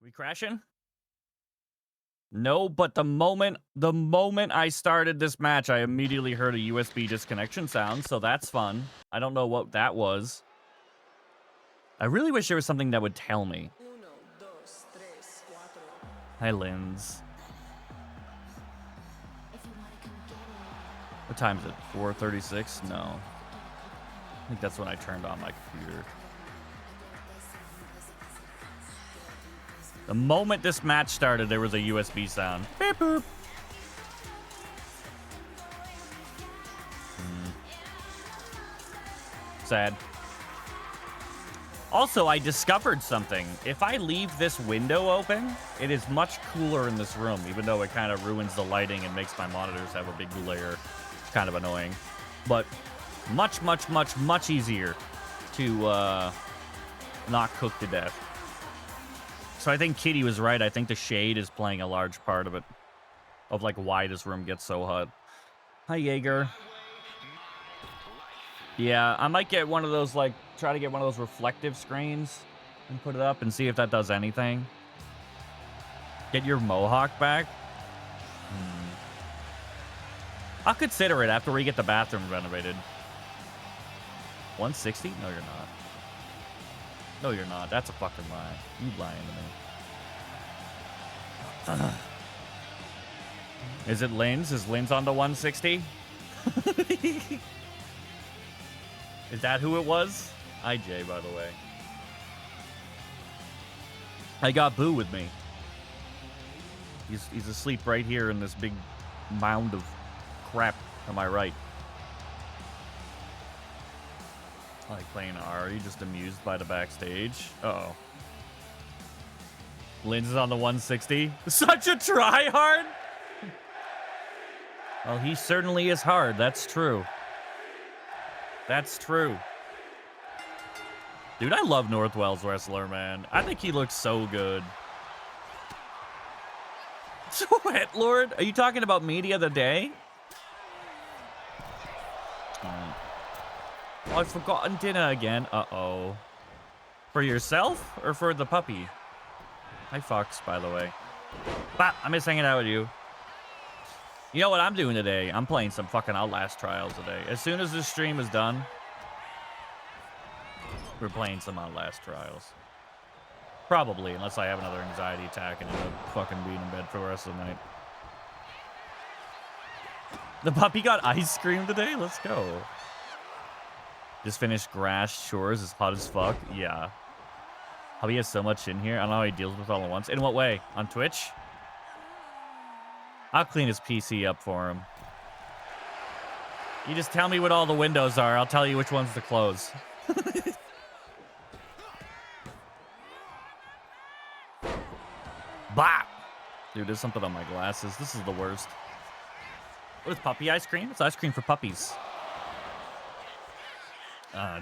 We crashing? No, but the moment I started this match, I immediately heard a USB disconnection sound, so that's fun. I don't know what that was. I really wish there was something that would tell me. Hi, Linz. What time is it? 4:36? No. I think that's when I turned on my computer. The moment this match started, there was a USB sound. Beep, boop. Sad. Also, I discovered something. If I leave this window open, it is much cooler in this room, even though it kind of ruins the lighting and makes my monitors have a big glare. It's kind of annoying. But much, much, much, much easier to not cook to death. So I think Kitty was right. I think the shade is playing a large part of it. Of, like, why this room gets so hot. Hi, Jaeger. Yeah, I might get one of those, like, try to get one of those reflective screens and put it up and see if that does anything. Get your mohawk back? I'll consider it after we get the bathroom renovated. 160? No, you're not. No, you're not. That's a fucking lie. You lying to me. Is it Linz? Is Linz on the 160? Is that who it was? IJ, by the way. I got Boo with me. He's asleep right here in this big mound of crap on my right. I like playing Ari, just amused by the backstage. Uh-oh. Linz is on the 160. Such a tryhard! Well, he certainly is hard. That's true. That's true. Dude, I love Northwell's wrestler, man. I think he looks so good. Sweat Lord? Are you talking about media of the day? Oh, I've forgotten dinner again. Uh-oh. For yourself or for the puppy? Hi, Fox, by the way. Bah, I miss hanging out with you. You know what I'm doing today? I'm playing some fucking Outlast Trials today. As soon as this stream is done, we're playing some Outlast Trials. Probably, unless I have another anxiety attack and end up fucking being in bed for the rest of the night. The puppy got ice cream today? Let's go. Just finished Grash Shores. Is hot as fuck. Yeah. Hubby has so much in here. I don't know how he deals with it all at once. In what way? On Twitch? I'll clean his PC up for him. You just tell me what all the windows are. I'll tell you which ones to close. Bah! Dude, there's something on my glasses. This is the worst. What is puppy ice cream? It's ice cream for puppies.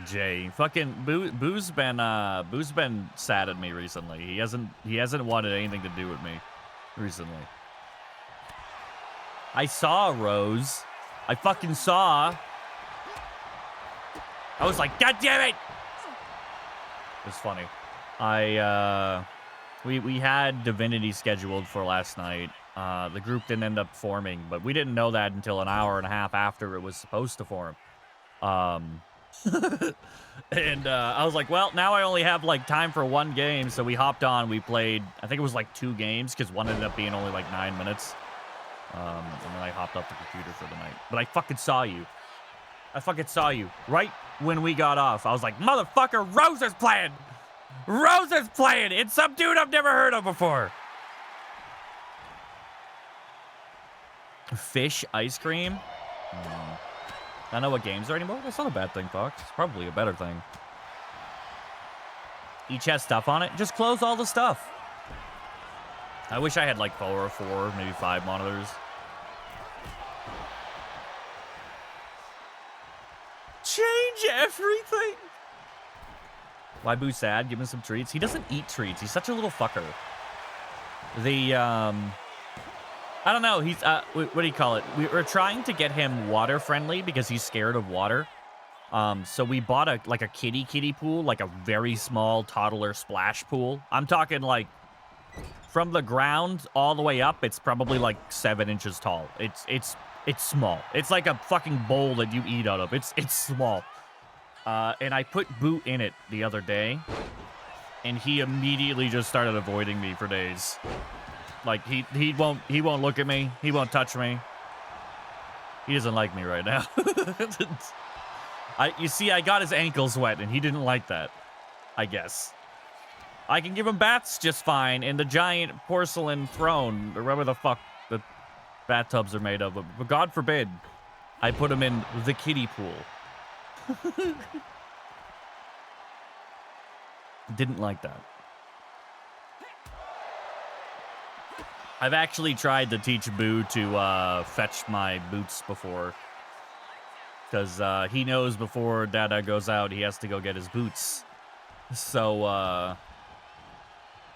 Jay, fucking Boo's been sad at me recently. He hasn't wanted anything to do with me recently. I saw Rose. I fucking saw. I was like, God damn it! It was funny. We had Divinity scheduled for last night. The group didn't end up forming, but we didn't know that until an hour and a half after it was supposed to form. And I was like, well, now I only have like time for one game, so we hopped on. We played, I think it was like 2 games because one ended up being only like 9 minutes. And then I hopped up the computer for the night. But I fucking saw you. I fucking saw you right when we got off. I was like, motherfucker, Rose is playing. Rose is playing. It's some dude I've never heard of before. Fish ice cream. I don't know what games are anymore. That's not a bad thing, Fox. It's probably a better thing. Each has stuff on it. Just close all the stuff. I wish I had like 4 or 4, maybe 5 monitors. Change everything. Why Boo sad? Give him some treats. He doesn't eat treats. He's such a little fucker. I don't know. He's, what do you call it? We're trying to get him water friendly because he's scared of water. So we bought a kiddie pool, like a very small toddler splash pool. I'm talking like From the ground all the way up, it's probably like 7 inches tall. It's small. It's like a fucking bowl that you eat out of. It's small. And I put Boot in it the other day, and he immediately just started avoiding me for days. Like he won't look at me. He won't touch me. He doesn't like me right now. You see, I got his ankles wet, and he didn't like that, I guess. I can give him baths just fine in the giant porcelain throne, or whatever the fuck the bathtubs are made of. But God forbid I put him in the kiddie pool. Didn't like that. I've actually tried to teach Boo to fetch my boots before. Because he knows before Dada goes out, he has to go get his boots. So,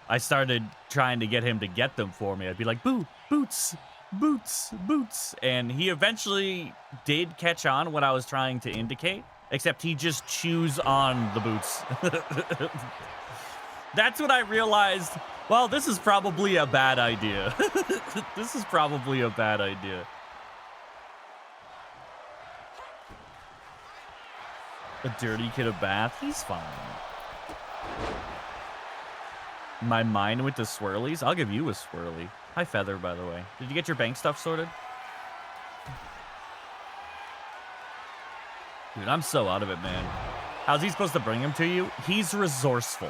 I started trying to get him to get them for me. I'd be like, Boo, boots, boots, boots. And he eventually did catch on what I was trying to indicate, except he just chews on the boots. That's when I realized, well, this is probably a bad idea. This is probably a bad idea. A dirty kid of bath? He's fine. My mind went to swirlies? I'll give you a swirly. Hi, Feather, by the way. Did you get your bank stuff sorted? Dude, I'm so out of it, man. How's he supposed to bring him to you? He's resourceful.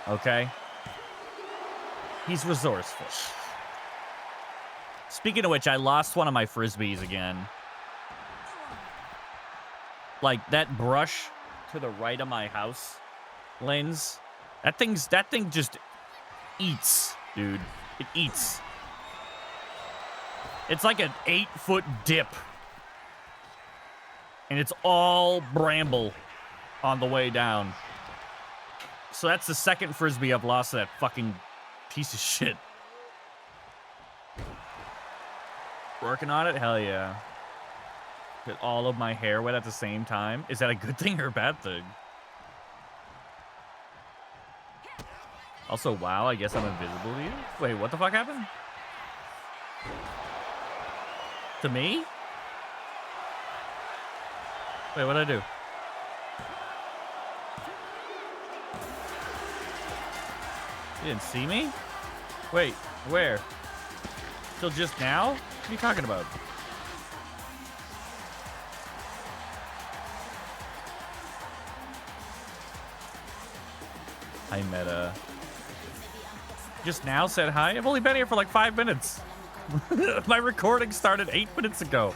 Okay? He's resourceful. Speaking of which, I lost one of my frisbees again. Like, that brush to the right of my house lens, that thing just eats, dude. It eats. It's like an 8-foot dip. And it's all bramble on the way down. So that's the second frisbee I've lost to that fucking piece of shit. Working on it? Hell yeah. Get all of my hair wet at the same time. Is that a good thing or a bad thing? Also, wow, I guess I'm invisible to you? Wait, what the fuck happened? To me? Wait, what'd I do? You didn't see me? Wait, where? Till just now? What are you talking about? Hi, Meta. Just now said hi? I've only been here for like 5 minutes. My recording started 8 minutes ago.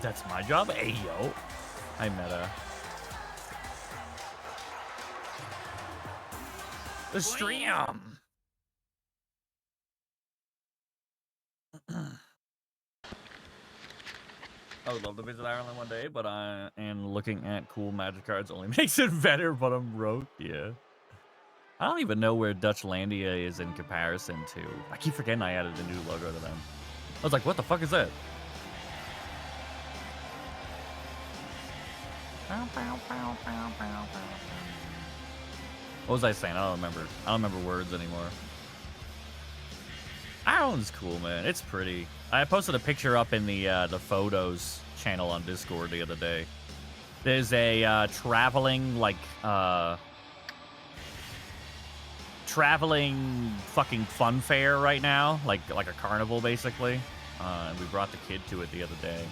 That's my job? Hey, yo. Hi, Meta. The stream. I would love to visit Ireland one day, but and looking at cool magic cards only makes it better, but I'm broke. Yeah. I don't even know where Dutchlandia is in comparison to. I keep forgetting I added a new logo to them. I was like, what the fuck is that? What was I saying? I don't remember. I don't remember words anymore. Ireland's cool, man. It's pretty. I posted a picture up in the photos channel on Discord the other day. There's a traveling fucking fun fair right now, like a carnival basically. And we brought the kid to it the other day.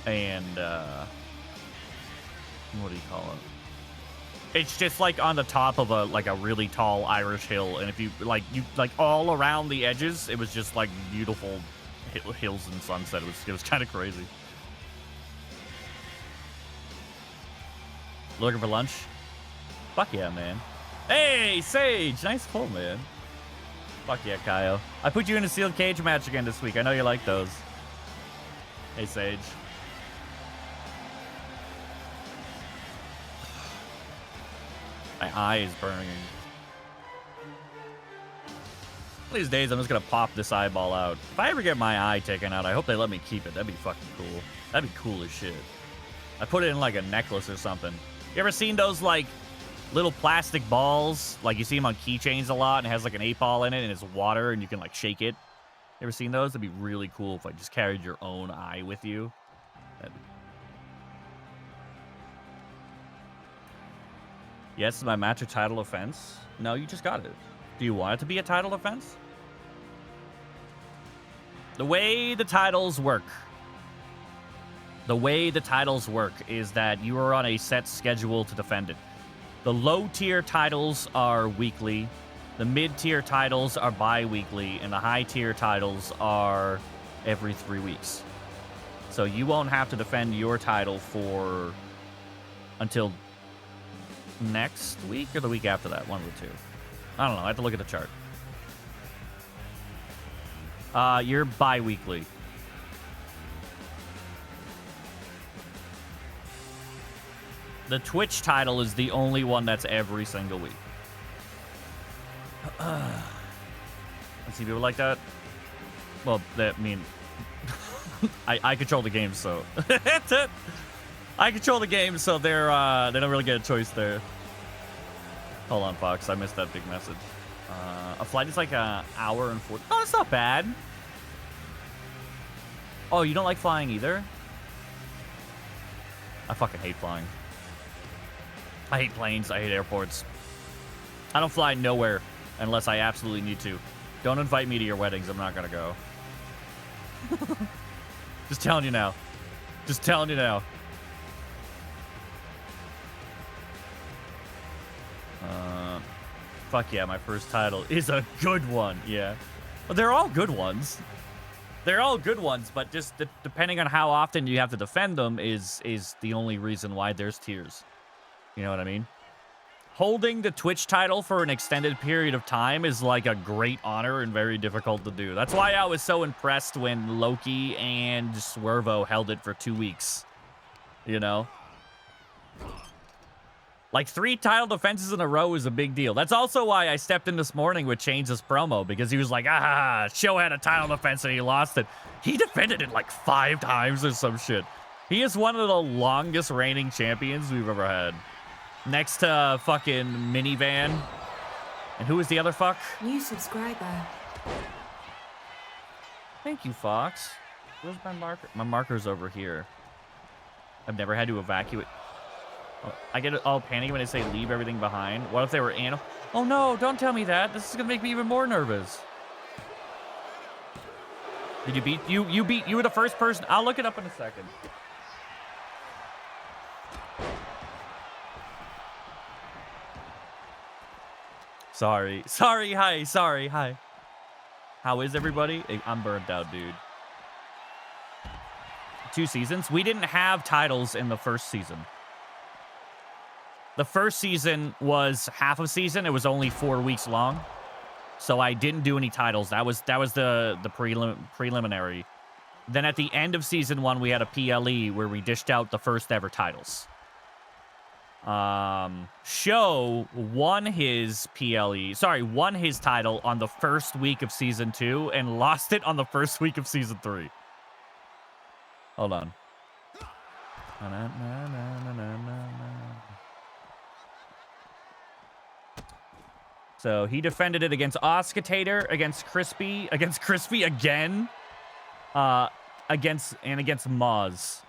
And what do you call it? It's just like on the top of a really tall Irish hill, and if you all around the edges, it was just like beautiful hills and sunset. It was kind of crazy. Looking for lunch? Fuck yeah, man. Hey, Sage! Nice pull, man. Fuck yeah, Kyle. I put you in a sealed cage match again this week. I know you like those. Hey, Sage. My eye is burning. One of these days, I'm just gonna pop this eyeball out. If I ever get my eye taken out, I hope they let me keep it. That'd be fucking cool. That'd be cool as shit. I put it in like a necklace or something. You ever seen those like little plastic balls. Like, you see them on keychains a lot, and it has, like, an 8-ball in it, and it's water, and you can, like, shake it. You ever seen those? It'd be really cool if I just carried your own eye with you. Yes, my match a title offense. No, you just got it. Do you want it to be a title offense? The way the titles work. The way the titles work is that you are on a set schedule to defend it. The low-tier titles are weekly. The mid-tier titles are bi-weekly. And the high-tier titles are every 3 weeks. So you won't have to defend your title until next week or the week after that. One of the two. I don't know. I have to look at the chart. You're bi-weekly. The Twitch title is the only one that's every single week. Let's see people like that. Well, I mean, I control the game, so that's it. I control the game, so they don't really get a choice there. Hold on, Fox. I missed that big message. A flight is like an hour and 40. Oh, that's not bad. Oh, you don't like flying either? I fucking hate flying. I hate planes. I hate airports. I don't fly nowhere unless I absolutely need to. Don't invite me to your weddings. I'm not gonna go. Just telling you now. Just telling you now. Fuck yeah, my first title is a good one. Yeah. Well, they're all good ones. They're all good ones, but just depending on how often you have to defend them is the only reason why there's tiers. You know what I mean? Holding the Twitch title for an extended period of time is like a great honor and very difficult to do. That's why I was so impressed when Lokee and Swervo held it for 2 weeks. You know? Like 3 title defenses in a row is a big deal. That's also why I stepped in this morning with Change's promo, because he was like, Show had a title defense and he lost it. He defended it like 5 times or some shit. He is one of the longest reigning champions we've ever had. Next to fucking Minivan. And who is the other fuck? New subscriber. Thank you, Fox. Where's my marker? My marker's over here. I've never had to evacuate. I get all panicky when they say leave everything behind. What if they were animal? Oh no, don't tell me that. This is gonna make me even more nervous. Did you beat you were the first person. I'll look it up in a second. Sorry, hi. How is everybody? I'm burnt out, dude. 2 seasons? We didn't have titles in the first season. The first season was half a season. It was only 4 weeks long. So I didn't do any titles. That was the preliminary. Then at the end of season 1, we had a PLE where we dished out the first ever titles. Show won his title on the first week of season 2 and lost it on the first week of season 3. Hold on. So he defended it against Oscitator, against Crispy again, against Moz.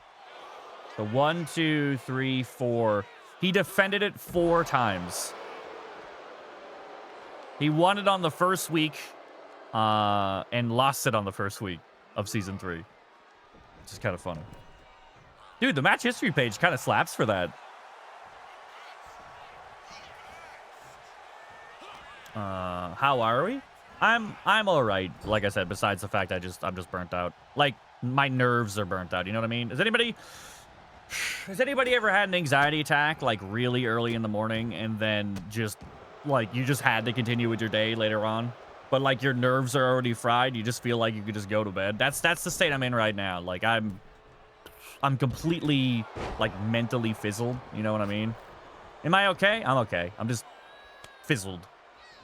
So 1, 2, 3, 4. He defended it 4 times. He won it on the first week, and lost it on the first week of season 3. Which is kind of funny. Dude, the match history page kind of slaps for that. How are we? I'm all right. Like I said, besides the fact I'm just burnt out. Like, my nerves are burnt out. You know what I mean? Has anybody ever had an anxiety attack like really early in the morning and then just like you just had to continue with your day later on, but like your nerves are already fried? You just feel like you could just go to bed. That's the state I'm in right now. Like I'm completely like mentally fizzled. You know what I mean? Am I okay? I'm okay. I'm just fizzled.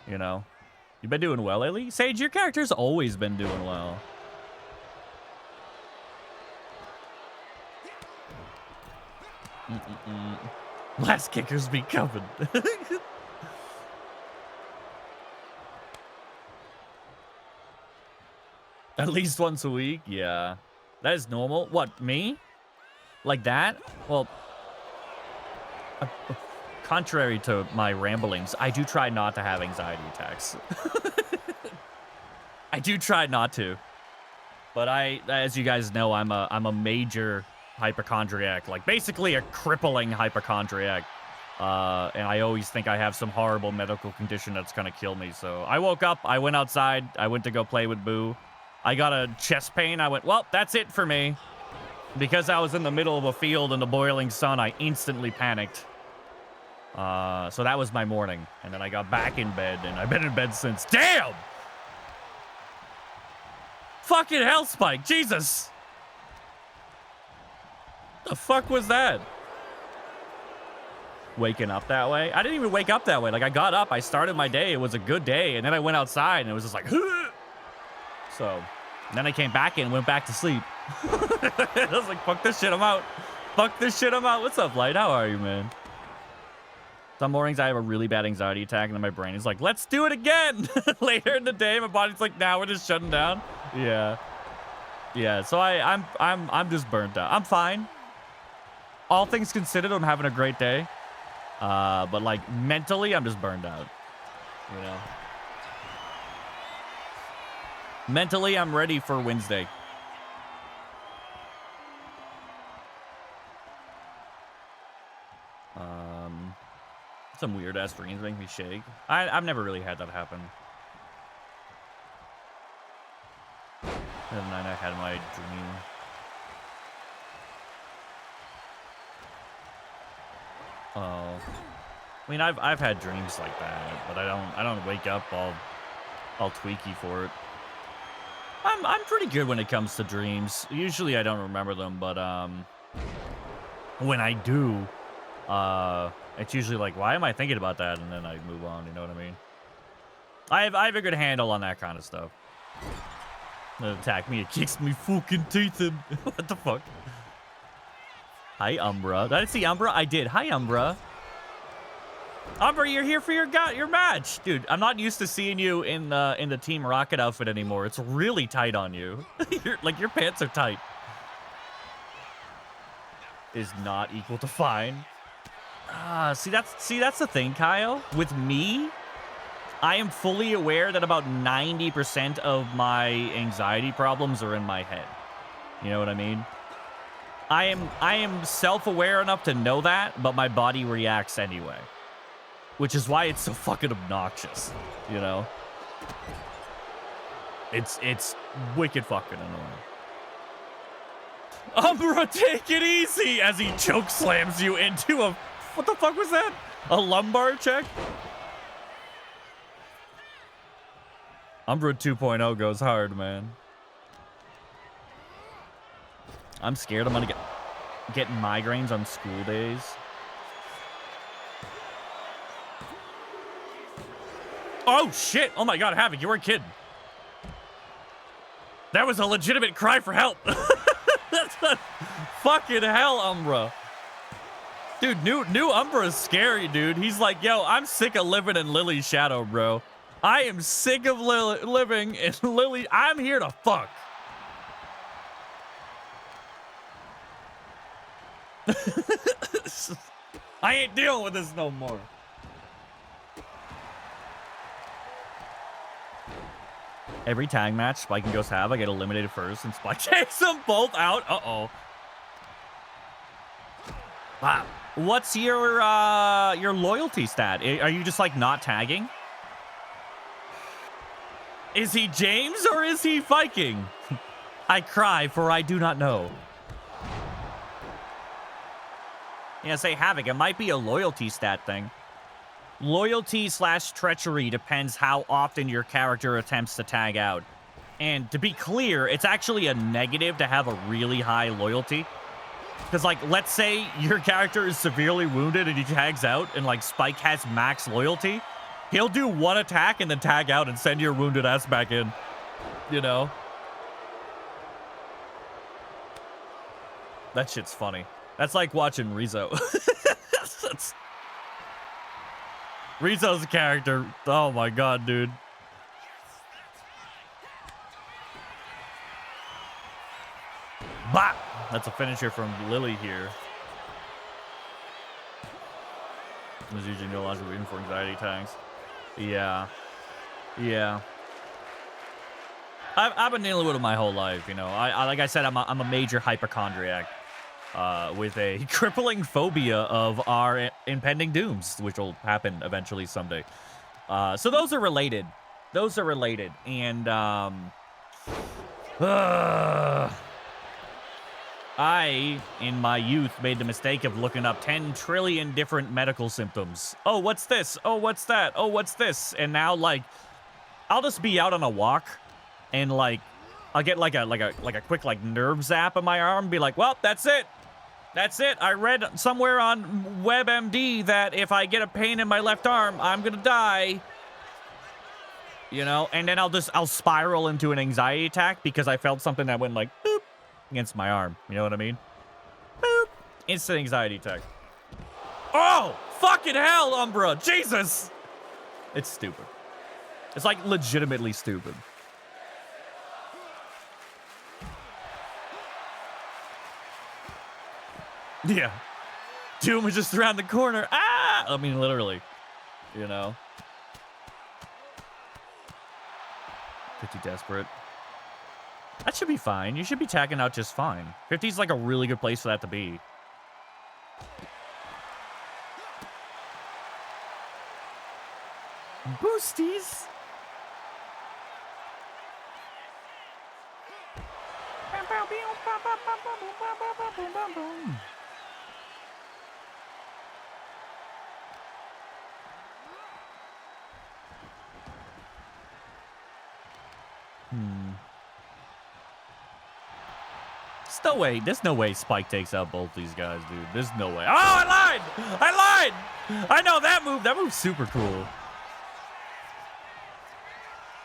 You know? You've been doing well lately? Sage, your character's always been doing well. Last kickers be coming. At least once a week? Yeah. That is normal. What, me? Like that? Well, contrary to my ramblings, I do try not to have anxiety attacks. I do try not to. But as you guys know, I'm a major hypochondriac. Like, basically a crippling hypochondriac. And I always think I have some horrible medical condition that's gonna kill me. So I woke up, I went outside, I went to go play with Boo. I got a chest pain. I went, well, that's it for me. Because I was in the middle of a field in the boiling sun, I instantly panicked. So that was my morning. And then I got back in bed, and I've been in bed since. Damn! Fucking hell, Spike. Jesus. The fuck was that? Waking up that way? I didn't even wake up that way. Like, I got up, I started my day, it was a good day, and then I went outside, and it was just like, so, then I came back in and went back to sleep. I was like, fuck this shit, I'm out. Fuck this shit, I'm out. What's up, Light? How are you, man? Some mornings I have a really bad anxiety attack, and then my brain is like, let's do it again. Later in the day, my body's like, now we're just shutting down. Yeah. Yeah, so I'm just burnt out. I'm fine. All things considered, I'm having a great day. But like mentally, I'm just burned out. You know? Mentally, I'm ready for Wednesday. Some weird ass dreams make me shake. I've never really had that happen. The other night I had my dream. Oh, I mean, I've had dreams like that, but I don't wake up all tweaky for it. I'm pretty good when it comes to dreams. Usually I don't remember them, but when I do, it's usually like, why am I thinking about that? And then I move on. You know what I mean? I have a good handle on that kind of stuff. It attack me, it kicks me fucking teeth in. What the fuck? Hi, Umbra. Did I see Umbra? I did. Hi, Umbra. Umbra, you're here for your match. Dude, I'm not used to seeing you in the Team Rocket outfit anymore. It's really tight on you. Your pants are tight. Is not equal to fine. See that's the thing, Kyle. With me, I am fully aware that about 90% of my anxiety problems are in my head. You know what I mean? I am self-aware enough to know that, but my body reacts anyway. Which is why it's so fucking obnoxious, you know? It's wicked fucking annoying. Umbra, take it easy! As he choke slams you into a... What the fuck was that? A lumbar check? Umbra 2.0 goes hard, man. I'm scared I'm gonna get migraines on school days. Oh, shit! Oh my god, Havoc, you weren't kidding. That was a legitimate cry for help. That's not fucking hell, Umbra. Dude, new Umbra is scary, dude. He's like, yo, I'm sick of living in Lily's shadow, bro. I am sick of living in Lily. I'm here to fuck. I ain't dealing with this no more. Every tag match Spike and Ghost have, I get eliminated first, and Spike takes them both out. Uh-oh. Wow. What's your loyalty stat? Are you just, like, not tagging? Is he James or is he Viking? I cry, for I do not know. Yeah, say Havoc. It might be a loyalty stat thing. Loyalty/treachery depends how often your character attempts to tag out. And to be clear, it's actually a negative to have a really high loyalty. Because, like, let's say your character is severely wounded and he tags out and, like, Spike has max loyalty. He'll do one attack and then tag out and send your wounded ass back in. You know? That shit's funny. That's like watching Rizzo. Rizzo's a character. Oh my god, dude. Bah! That's a finisher from Lily here. There's usually no logical reason for anxiety attacks. Yeah. Yeah. I've been dealing with it my whole life, you know. I like I said, I'm a major hypochondriac with a crippling phobia of our impending dooms, which will happen eventually someday. So those are related. Those are related. And I, in my youth, made the mistake of looking up 10 trillion different medical symptoms. Oh, what's this? Oh, what's that? Oh, what's this? And now, like, I'll just be out on a walk, and like, I'll get like a quick like nerve zap in my arm, and be like, well, that's it. That's it. I read somewhere on WebMD that if I get a pain in my left arm, I'm gonna die. You know, and then I'll spiral into an anxiety attack because I felt something that went like boop against my arm. You know what I mean? Boop. Instant anxiety attack. Oh, fucking hell, Umbra. Jesus. It's stupid. It's like legitimately stupid. Yeah. Doom is just around the corner. Ah! I mean, literally. You know? Pretty desperate. That should be fine. You should be tagging out just fine. 50 is like a really good place for that to be. Boosties. There's no way Spike takes out both these guys, dude. There's no way. Oh, I lied! I know that move. That move's super cool.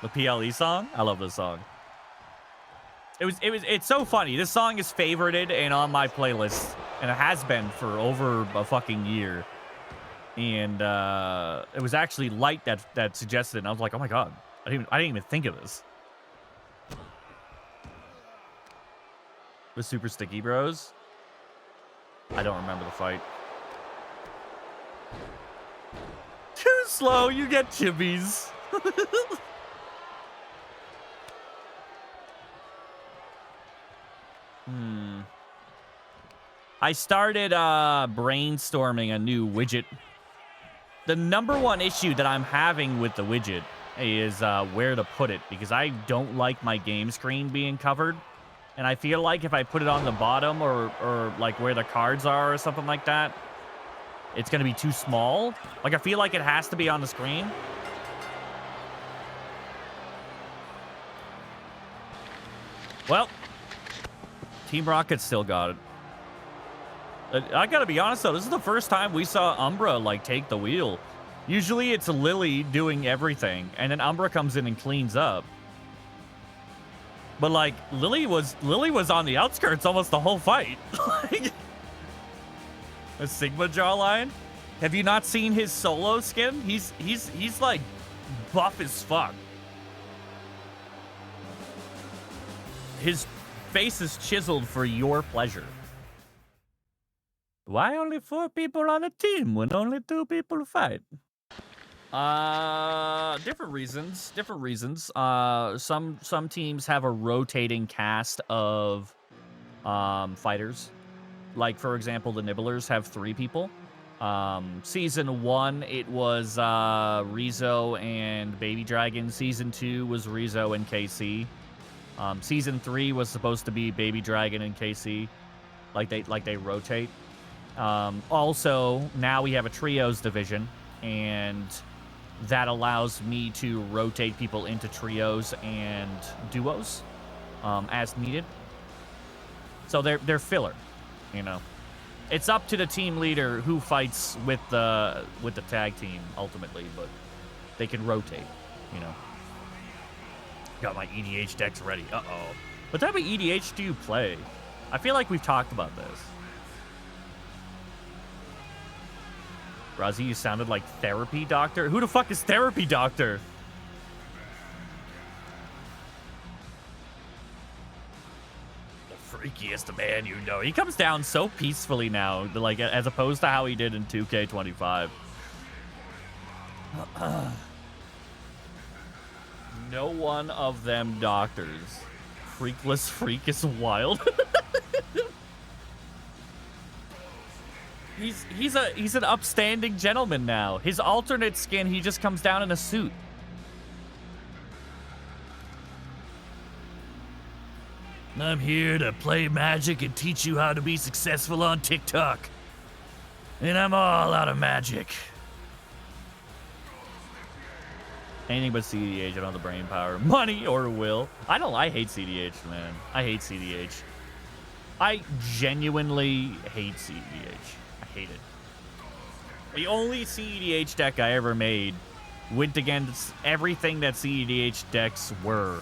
The PLE song? I love this song. It's so funny. This song is favorited and on my playlist, and it has been for over a fucking year. And it was actually Light that suggested it, and I was like, oh my god, I didn't even think of this. The Super Sticky Bros. I don't remember the fight. Too slow, you get chibbies. I started brainstorming a new widget. The number one issue that I'm having with the widget is where to put it, because I don't like my game screen being covered. And I feel like if I put it on the bottom or like where the cards are or something like that, it's going to be too small. Like, I feel like it has to be on the screen. Well, Team Rocket still got it. I got to be honest, though. This is the first time we saw Umbra, like, take the wheel. Usually it's Lily doing everything, and then Umbra comes in and cleans up. But, like, Lily was on the outskirts almost the whole fight. Like, a Sigma jawline. Have you not seen his solo skin? He's like buff as fuck. His face is chiseled for your pleasure. Why only 4 people on a team when only 2 people fight? Different reasons. Some teams have a rotating cast of fighters. Like, for example, the Nibblers have 3 people. Season 1, it was Rizzo and Baby Dragon. Season 2 was Rizzo and KC. Season 3 was supposed to be Baby Dragon and KC. Like they rotate. Also, now we have a trios division, and that allows me to rotate people into trios and duos as needed. So they're filler, you know. It's up to the team leader who fights with the tag team ultimately, but they can rotate, you know. Got my EDH decks ready. Uh-oh. What type of EDH do you play? I feel like we've talked about this. Razi, you sounded like Therapy Doctor. Who the fuck is Therapy Doctor? The freakiest man you know. He comes down so peacefully now, like as opposed to how he did in 2K25. No one of them doctors. Freakless freak is wild. He's an upstanding gentleman now. His alternate skin, he just comes down in a suit. I'm here to play Magic and teach you how to be successful on TikTok. And I'm all out of magic. Anything but CDH, I don't have the brain power, money, or will. I hate CDH, man. I hate CDH. I genuinely hate CDH. I hate it. The only CEDH deck I ever made went against everything that CEDH decks were.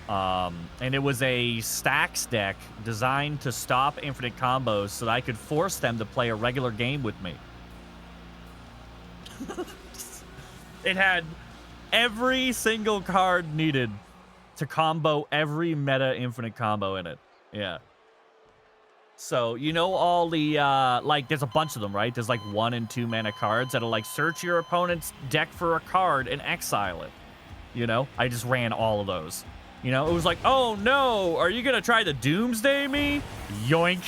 And it was a stacks deck designed to stop infinite combos so that I could force them to play a regular game with me. It had every single card needed to combo every meta infinite combo in it. Yeah. So, you know all the, like, there's a bunch of them, right? There's, like, 1 and 2 mana cards that'll, like, search your opponent's deck for a card and exile it. You know? I just ran all of those. You know? It was like, oh, no! Are you gonna try to Doomsday me? Yoink.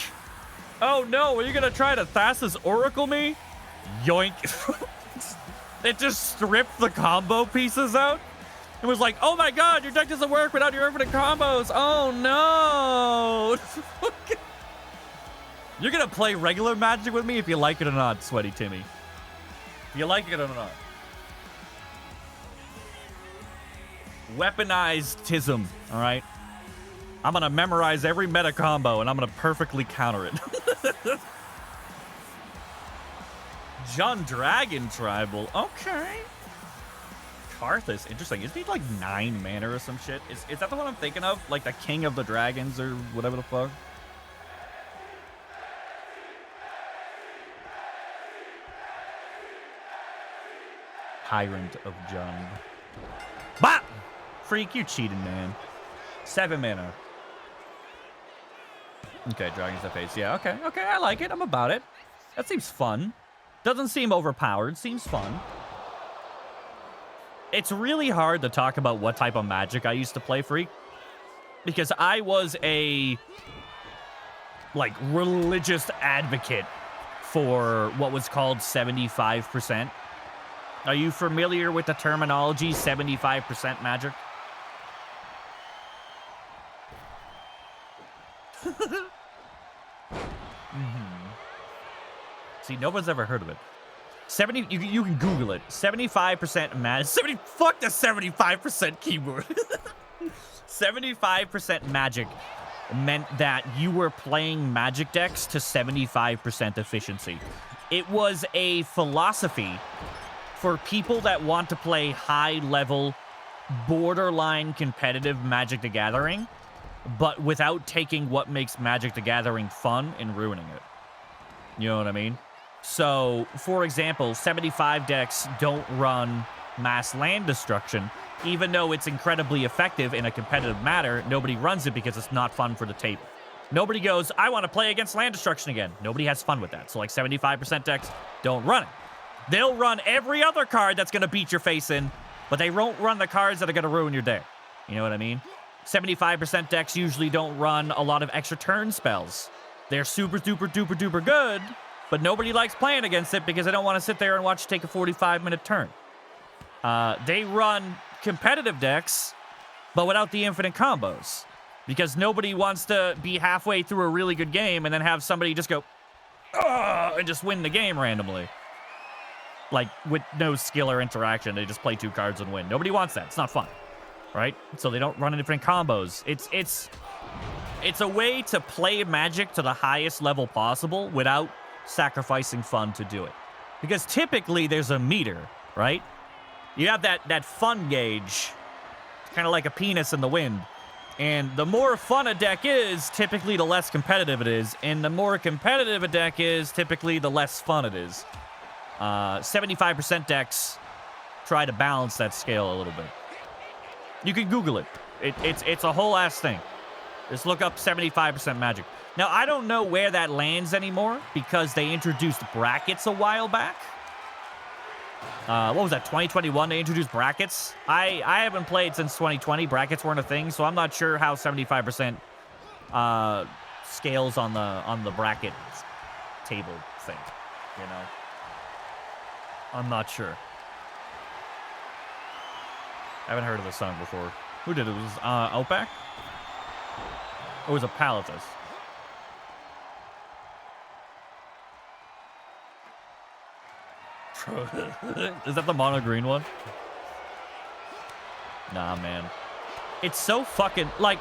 Oh, no! Are you gonna try to Thassa's Oracle me? Yoink. It just stripped the combo pieces out. It was like, oh, my God! Your deck doesn't work without your infinite combos! Oh, no! You're gonna play regular Magic with me if you like it or not, Sweaty Timmy. If you like it or not. Weaponized Tism, all right? I'm gonna memorize every meta combo and I'm gonna perfectly counter it. John Dragon Tribal, okay. Karthus, interesting. Isn't he like 9 mana or some shit? Is that the one I'm thinking of? Like the King of the Dragons or whatever the fuck? Tyrant of Jung. Bah! Freak, you cheated, man. 7 mana. Okay, Dragon's the face. Yeah, okay, I like it. I'm about it. That seems fun. Doesn't seem overpowered. Seems fun. It's really hard to talk about what type of Magic I used to play, Freak. Because I was a, like, religious advocate for what was called 75%. Are you familiar with the terminology 75% Magic? See, no one's ever heard of it. 70, you can Google it. 75% Magic. Fuck the 75% keyboard. 75% Magic meant that you were playing Magic decks to 75% efficiency. It was a philosophy for people that want to play high-level, borderline competitive Magic the Gathering, but without taking what makes Magic the Gathering fun and ruining it. You know what I mean? So, for example, 75 decks don't run mass land destruction. Even though it's incredibly effective in a competitive manner, nobody runs it because it's not fun for the table. Nobody goes, I want to play against land destruction again. Nobody has fun with that. So, like, 75% decks don't run it. They'll run every other card that's going to beat your face in, but they won't run the cards that are going to ruin your day. You know what I mean? 75% decks usually don't run a lot of extra turn spells. They're super, duper, duper, duper good, but nobody likes playing against it because they don't want to sit there and watch it take a 45-minute turn. They run competitive decks, but without the infinite combos, because nobody wants to be halfway through a really good game and then have somebody just go, and just win the game randomly. Like, with no skill or interaction, they just play 2 cards and win. Nobody wants that. It's not fun, right? So they don't run different combos. It's a way to play Magic to the highest level possible without sacrificing fun to do it. Because typically there's a meter, right? You have that fun gauge, kind of like a penis in the wind. And the more fun a deck is, typically the less competitive it is. And the more competitive a deck is, typically the less fun it is. 75% decks try to balance that scale a little bit. You can Google it. It's a whole ass thing. Just look up 75% magic. Now, I don't know where that lands anymore because they introduced brackets a while back. What was that, 2021 they introduced brackets? I haven't played since 2020. Brackets weren't a thing, so I'm not sure how 75% scales on the bracket table thing, you know? I'm not sure. I haven't heard of this song before. Who did it? Was Outback? Or was it Palatus? Is that the mono green one? Nah, man. It's so fucking, like,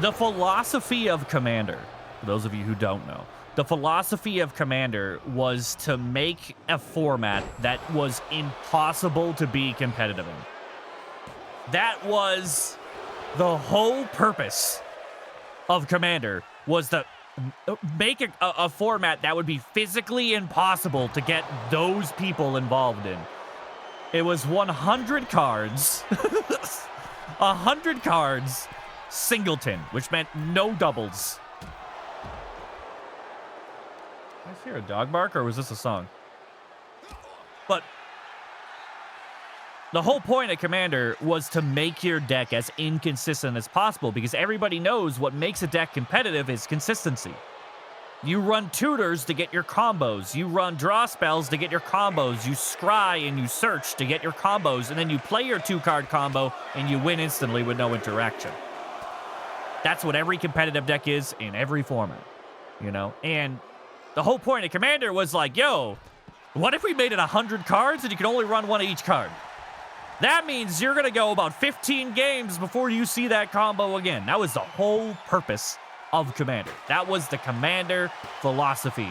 the philosophy of Commander, for those of you who don't know, the philosophy of Commander was to make a format that was impossible to be competitive in. That was the whole purpose of Commander, was to make a format that would be physically impossible to get those people involved in. It was 100 cards, 100 cards, singleton, which meant no doubles. Did I hear a dog bark, or was this a song? But the whole point of Commander was to make your deck as inconsistent as possible, because everybody knows what makes a deck competitive is consistency. You run tutors to get your combos. You run draw spells to get your combos. You scry and you search to get your combos, and then you play your 2-card combo and you win instantly with no interaction. That's what every competitive deck is in every format, you know? And the whole point of Commander was like, yo, what if we made it 100 cards and you can only run one of each card? That means you're going to go about 15 games before you see that combo again. That was the whole purpose of Commander. That was the Commander philosophy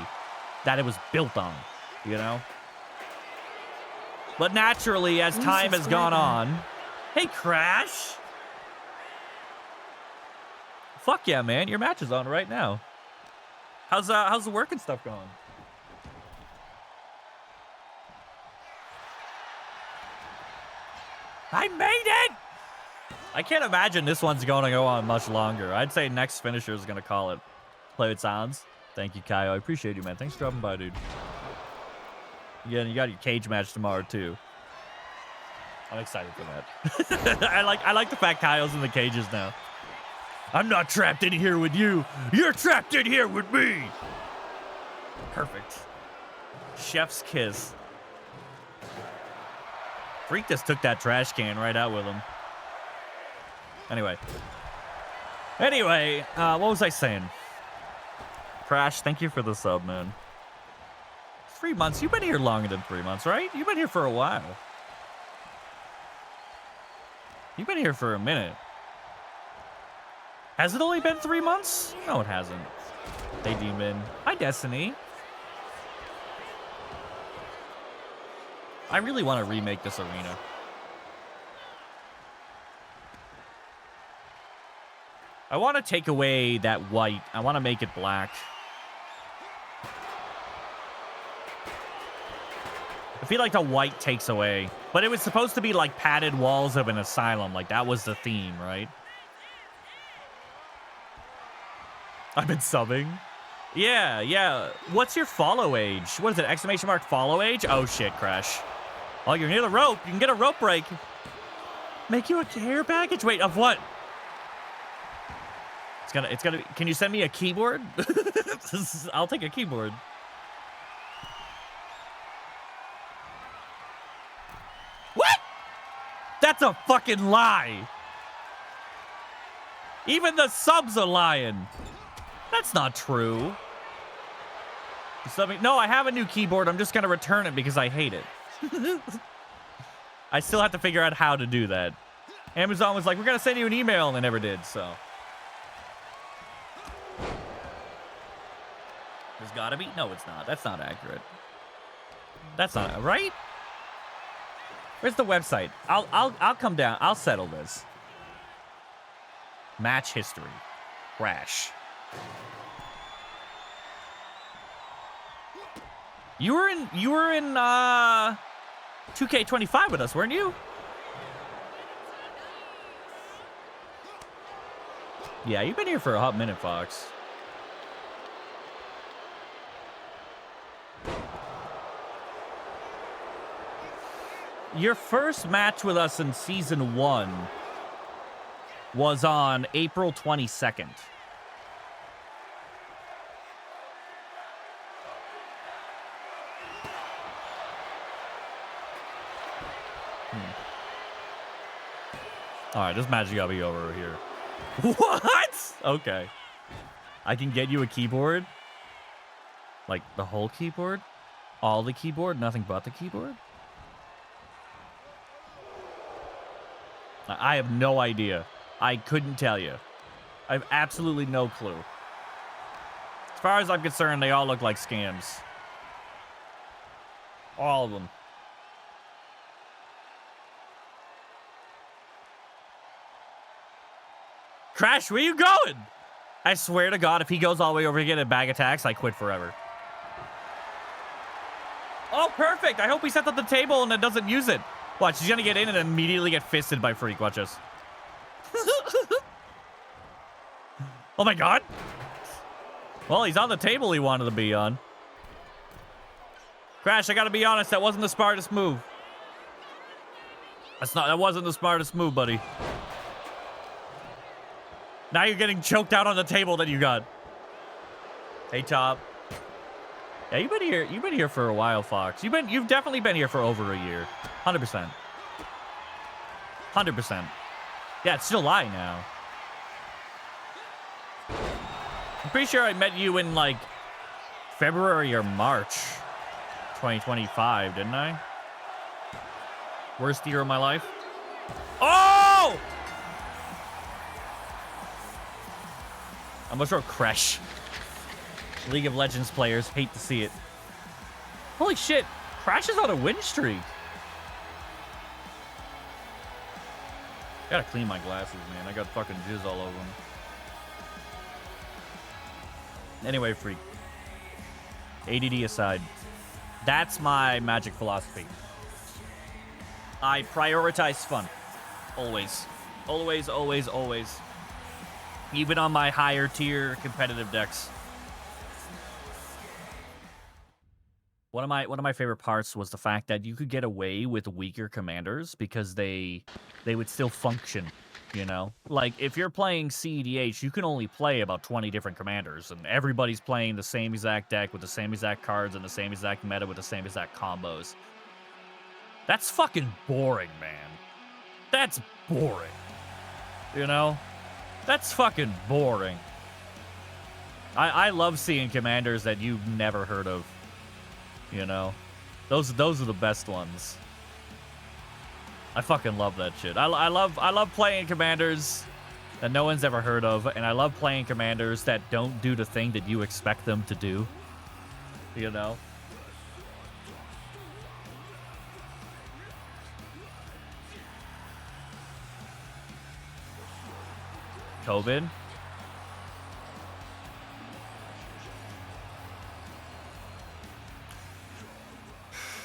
that it was built on, you know? But naturally, as time has gone on... Hey, Krash! Fuck yeah, man. Your match is on right now. How's the work and stuff going? I made it! I can't imagine this one's going to go on much longer. I'd say next finisher is going to call it. Play with sounds. Thank you, Kyle. I appreciate you, man. Thanks for dropping by, dude. Yeah, you got your cage match tomorrow, too. I'm excited for that. I like the fact Kyle's in the cages now. I'm not trapped in here with you. You're trapped in here with me. Perfect. Chef's kiss. Freak just took that trash can right out with him. Anyway, what was I saying? Krash, thank you for the sub, man. 3 months. You've been here longer than 3 months, right? You've been here for a while. You've been here for a minute. Has it only been 3 months? No, it hasn't. Hey, Demon. Hi, Destiny. I really want to remake this arena. I want to take away that white. I want to make it black. I feel like the white takes away. But it was supposed to be like padded walls of an asylum. Like that was the theme, right? I've been subbing. Yeah. What's your follow age? What is it? Exclamation mark follow age? Oh shit, Krash. Oh, you're near the rope. You can get a rope break. Make you a care package? Wait, of what? It's gonna. Can you send me a keyboard? I'll take a keyboard. What? That's a fucking lie. Even the subs are lying. That's not true. No, I have a new keyboard. I'm just gonna return it because I hate it. I still have to figure out how to do that. Amazon was like, we're gonna send you an email, and they never did, so. There's gotta be? No, it's not. That's not accurate. That's not, right? Where's the website? I'll come down. I'll settle this. Match history. Crash. You were in 2K25 with us, weren't you? Yeah, you've been here for a hot minute, Fox. Your first match with us in Season 1 was on April 22nd. All right, this match gotta be over here. What? Okay. I can get you a keyboard? Like, the whole keyboard? All the keyboard? Nothing but the keyboard? I have no idea. I couldn't tell you. I have absolutely no clue. As far as I'm concerned, they all look like scams. All of them. Krash, where you going? I swear to God, if he goes all the way over to get a bag attacks, I quit forever. Oh, perfect. I hope he sets up the table and it doesn't use it. Watch, he's gonna get in and immediately get fisted by Freak. Watch this. Oh my God. Well, he's on the table he wanted to be on. Krash, I gotta be honest, that wasn't the smartest move. That wasn't the smartest move, buddy. Now you're getting choked out on the table that you got. Hey, Top. Yeah, you've been here for a while, Fox. You've definitely been here for over a year. 100%. 100%. Yeah, it's July now. I'm pretty sure I met you in, like, February or March 2025, didn't I? Worst year of my life. Oh! I'm gonna throw krash. League of Legends players hate to see it. Holy shit, Krash is on a win streak. Gotta clean my glasses, man. I got fucking jizz all over them. Anyway, Freak. ADD aside, that's my Magic philosophy. I prioritize fun. Always. Always, always, always. Even on my higher tier competitive decks. One of my favorite parts was the fact that you could get away with weaker commanders because they would still function, you know? Like, if you're playing CEDH, you can only play about 20 different commanders, and everybody's playing the same exact deck with the same exact cards and the same exact meta with the same exact combos. That's fucking boring, man. That's boring. You know? That's fucking boring. I love seeing commanders that you've never heard of. You know? Those are the best ones. I fucking love that shit. I love playing commanders that no one's ever heard of, and I love playing commanders that don't do the thing that you expect them to do. You know? COVID?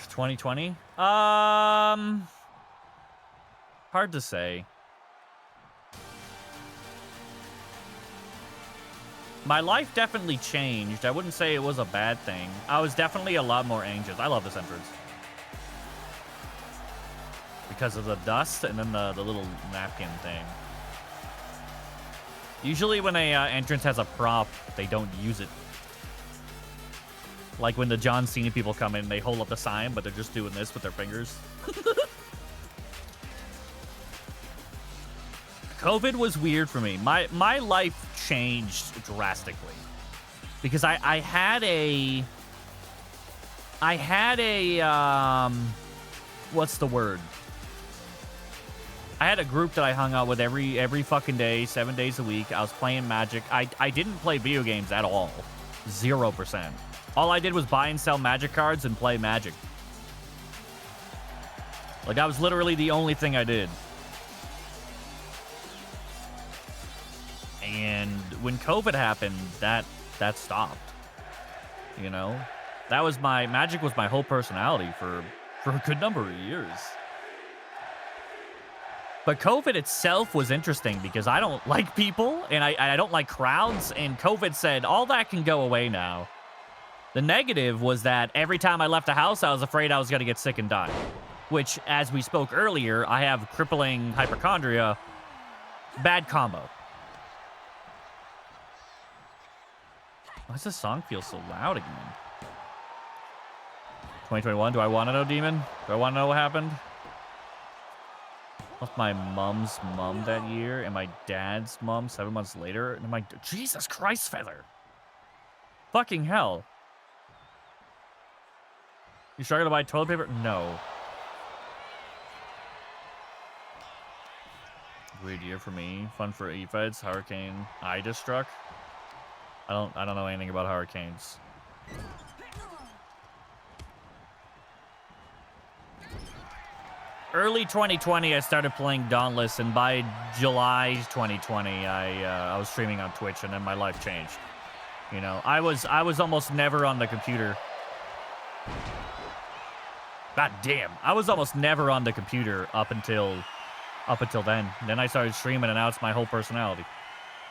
(2020) Hard to say. My life definitely changed. I wouldn't say it was a bad thing. I was definitely a lot more anxious. I love this entrance. Because of the dust and then the little napkin thing. Usually when a entrance has a prop, they don't use it. Like when the John Cena people come in, they hold up the sign, but they're just doing this with their fingers. COVID was weird for me. My life changed drastically. Because I had a what's the word? I had a group that I hung out with every fucking day, 7 days a week. I was playing Magic. I didn't play video games at all. 0%. All I did was buy and sell Magic cards and play Magic. Like, that was literally the only thing I did. And when COVID happened, that stopped. You know? That was Magic was my whole personality for a good number of years. But COVID itself was interesting because I don't like people and I don't like crowds. And COVID said, all that can go away now. The negative was that every time I left the house, I was afraid I was going to get sick and die. Which, as we spoke earlier, I have crippling hypochondria. Bad combo. Why does this song feel so loud again? 2021, do I want to know, Demon? Do I want to know what happened? Lost my mom's mom that year and my dad's mom 7 months later. And I'm like, Jesus Christ, Feather. Fucking hell. You struggling to buy toilet paper? No. Weird year for me. Fun for efeds. Hurricane Ida struck. I don't know anything about hurricanes. Early 2020, I started playing Dauntless, and by July 2020, I was streaming on Twitch, and then my life changed. You know, I was almost never on the computer. God damn, I was almost never on the computer up until then. Then I started streaming, and now it's my whole personality.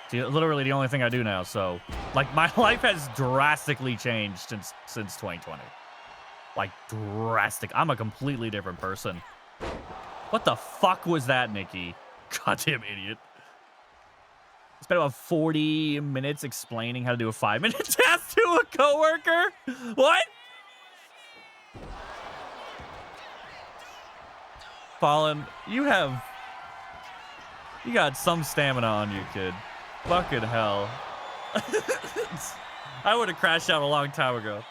See, literally the only thing I do now. So, like, my life has drastically changed since 2020. Like, drastic. I'm a completely different person. What the fuck was that, Nikki? Goddamn idiot. Spent about 40 minutes explaining how to do a 5-minute task to a coworker. What? Fallen, you got some stamina on you, kid. Fucking hell. I would have crashed out a long time ago.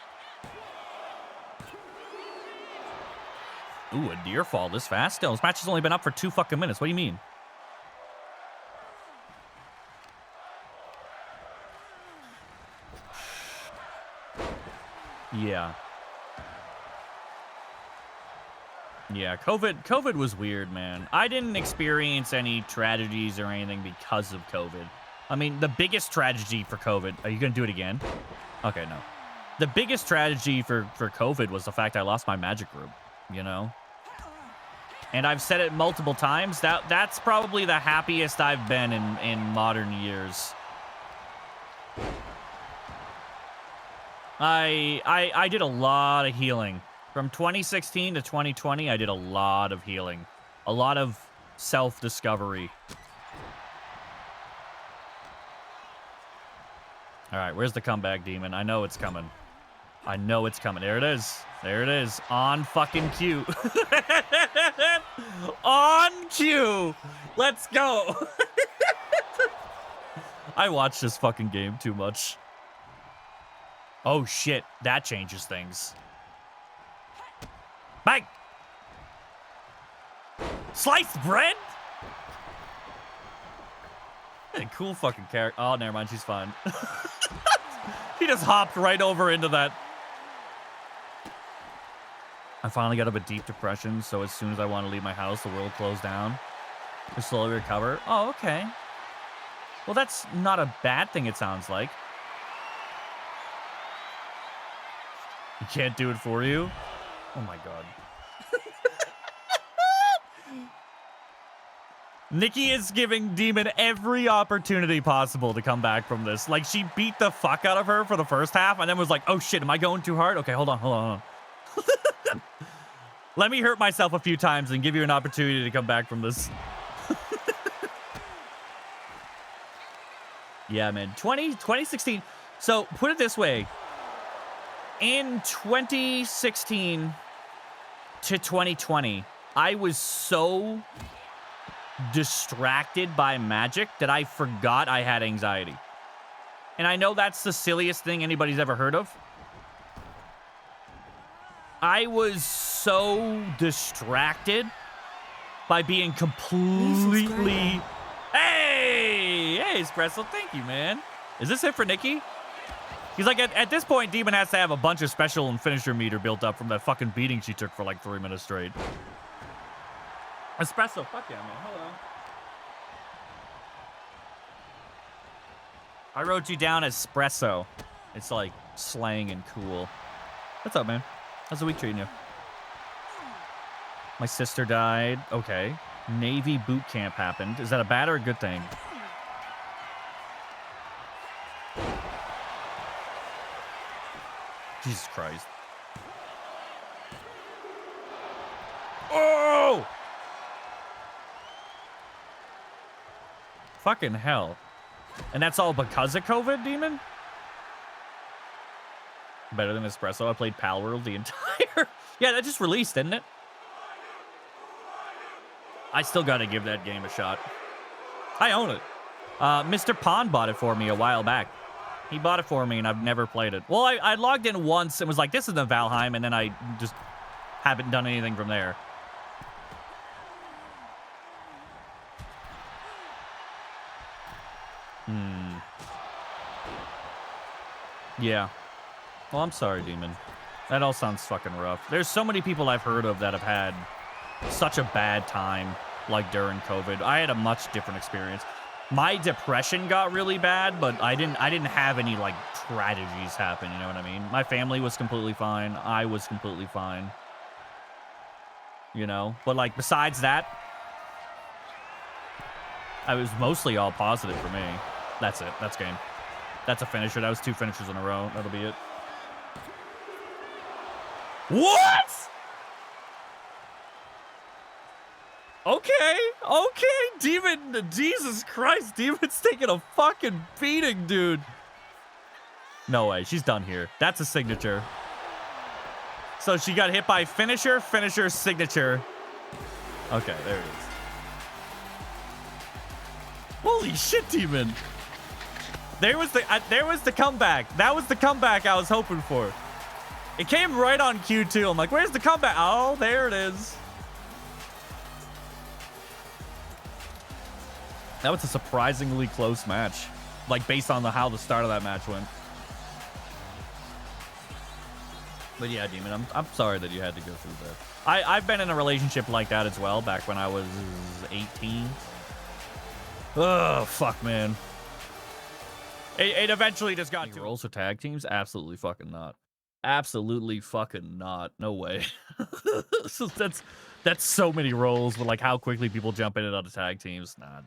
Ooh, a deer fall this fast? Still, this match has only been up for 2 fucking minutes. What do you mean? Yeah. Yeah, COVID was weird, man. I didn't experience any tragedies or anything because of COVID. I mean, the biggest tragedy for COVID... Are you going to do it again? Okay, no. The biggest tragedy for COVID was the fact I lost my Magic group, you know? And I've said it multiple times. That's probably the happiest I've been in modern years. I did a lot of healing. From 2016 to 2020, I did a lot of healing. A lot of self-discovery. All right, where's the comeback, Demon? I know it's coming. I know it's coming. There it is. There it is. On fucking cue. On cue. Let's go. I watch this fucking game too much. Oh, shit. That changes things. Bang! Sliced bread? Hey, cool fucking character. Oh, never mind. She's fine. He just hopped right over into that. I finally got up a deep depression, so as soon as I want to leave my house, the world closed down. I slowly recover. Oh, okay. Well, that's not a bad thing, it sounds like. You can't do it for you? Oh my god. Nikki is giving Demon every opportunity possible to come back from this. Like, she beat the fuck out of her for the first half and then was like, oh shit, am I going too hard? Okay, hold on. Let me hurt myself a few times and give you an opportunity to come back from this. Yeah, man. 2016. So, put it this way. In 2016 to 2020, I was so distracted by Magic that I forgot I had anxiety. And I know that's the silliest thing anybody's ever heard of. I was so distracted by being completely... Hey, Espresso, thank you, man. Is this it for Nikki? He's like, at this point, Demon has to have a bunch of special and finisher meter built up from that fucking beating she took for like 3 minutes straight. Espresso, fuck yeah, man. Hold on. I wrote you down as Espresso. It's like slang and cool. What's up, man? How's the week treating you? My sister died. Okay. Navy boot camp happened. Is that a bad or a good thing? Jesus Christ. Oh! Fucking hell. And that's all because of COVID, Demon? Better than Espresso. I played Palworld the entire... Yeah, that just released, didn't it? I still got to give that game a shot. I own it. Mr. Pond bought it for me a while back. He bought it for me, and I've never played it. Well, I logged in once and was like, this is the Valheim, and then I just haven't done anything from there. Yeah. Well, I'm sorry, Demon. That all sounds fucking rough. There's so many people I've heard of that have had such a bad time, like, during COVID. I had a much different experience. My depression got really bad, but I didn't have any, like, tragedies happen, you know what I mean? My family was completely fine. I was completely fine. You know? But, like, besides that, I was mostly all positive for me. That's it. That's game. That's a finisher. That was 2 finishers in a row. That'll be it. What? Okay. Demon. Jesus Christ. Demon's taking a fucking beating, dude. No way. She's done here. That's a signature. So she got hit by finisher, signature. Okay, there it is. Holy shit, Demon. There was the comeback. That was the comeback I was hoping for. It came right on cue, too. I'm like, where's the comeback? Oh, there it is. That was a surprisingly close match. Like, based on how the start of that match went. But yeah, Demon, I'm sorry that you had to go through that. I've been in a relationship like that as well, back when I was 18. Oh, fuck, man. It eventually just got to roles for tag teams? Absolutely fucking not. Absolutely fucking not. No way. So that's so many roles, but like how quickly people jump in and out of tag teams. Nah,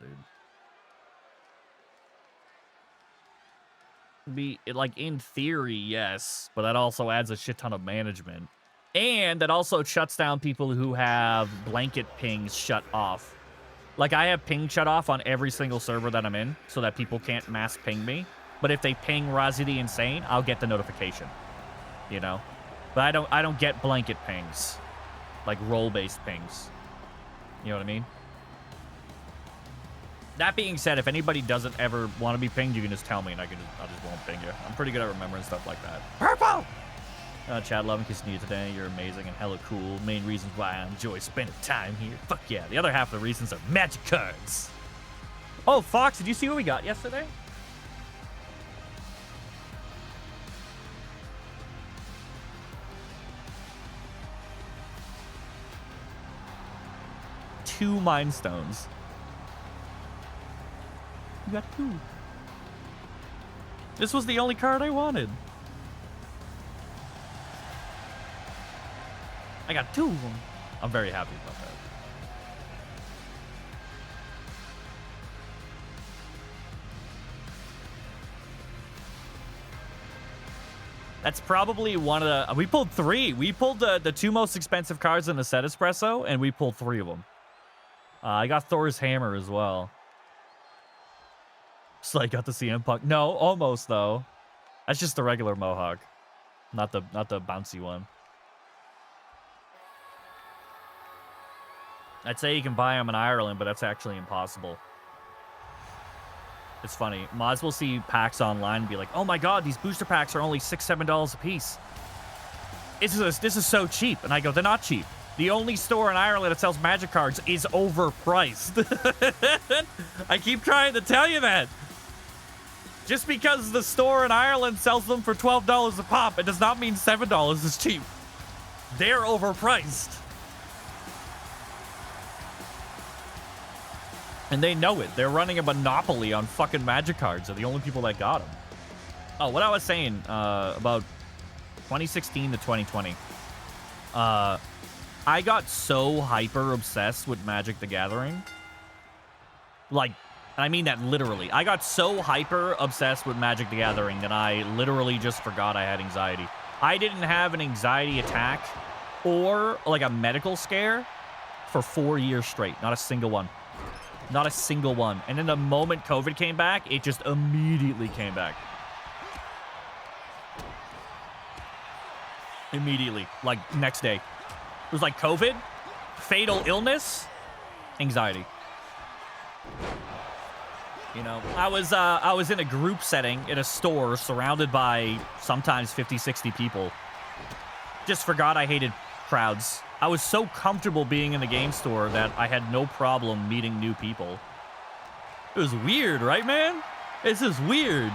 dude. Like in theory, yes, but that also adds a shit ton of management. And that also shuts down people who have blanket pings shut off. Like I have ping shut off on every single server that I'm in so that people can't mass ping me. But if they ping Rozzy the Insane, I'll get the notification. You know? But I don't get blanket pings. Like role-based pings. You know what I mean? That being said, if anybody doesn't ever want to be pinged, you can just tell me and I just won't ping you. I'm pretty good at remembering stuff like that. Purple! Chad, loving kissing you today. You're amazing and hella cool. Main reasons why I enjoy spending time here. Fuck yeah. The other half of the reasons are magic cards. Oh, Fox, did you see what we got yesterday? Two Mind Stones. You got 2. This was the only card I wanted. I got 2 of them. I'm very happy about that. That's probably one of the... We pulled 3. We pulled the 2 most expensive cards in the set espresso, and we pulled 3 of them. I got Thor's Hammer as well. So I got the CM Punk. No, almost, though. That's just the regular Mohawk. Not the bouncy one. I'd say you can buy them in Ireland, but that's actually impossible. It's funny. Mods will see packs online and be like, oh my god, these booster packs are only $6, $7 a piece. This is so cheap. And I go, they're not cheap. The only store in Ireland that sells Magic cards is overpriced. I keep trying to tell you that. Just because the store in Ireland sells them for $12 a pop, it does not mean $7 is cheap. They're overpriced. And they know it. They're running a monopoly on fucking Magic cards. They're the only people that got them. Oh, what I was saying about 2016 to 2020. I got so hyper obsessed with Magic the Gathering. Like, I mean that literally. I got so hyper obsessed with Magic the Gathering that I literally just forgot I had anxiety. I didn't have an anxiety attack or like a medical scare for 4 years straight. Not a single one. Not a single one. And then the moment COVID came back, it just immediately came back. Immediately. Like, next day. It was like COVID, fatal illness, anxiety. You know, I was in a group setting in a store surrounded by sometimes 50, 60 people. Just forgot I hated crowds. I was so comfortable being in the game store that I had no problem meeting new people. It was weird, right, man? This is weird.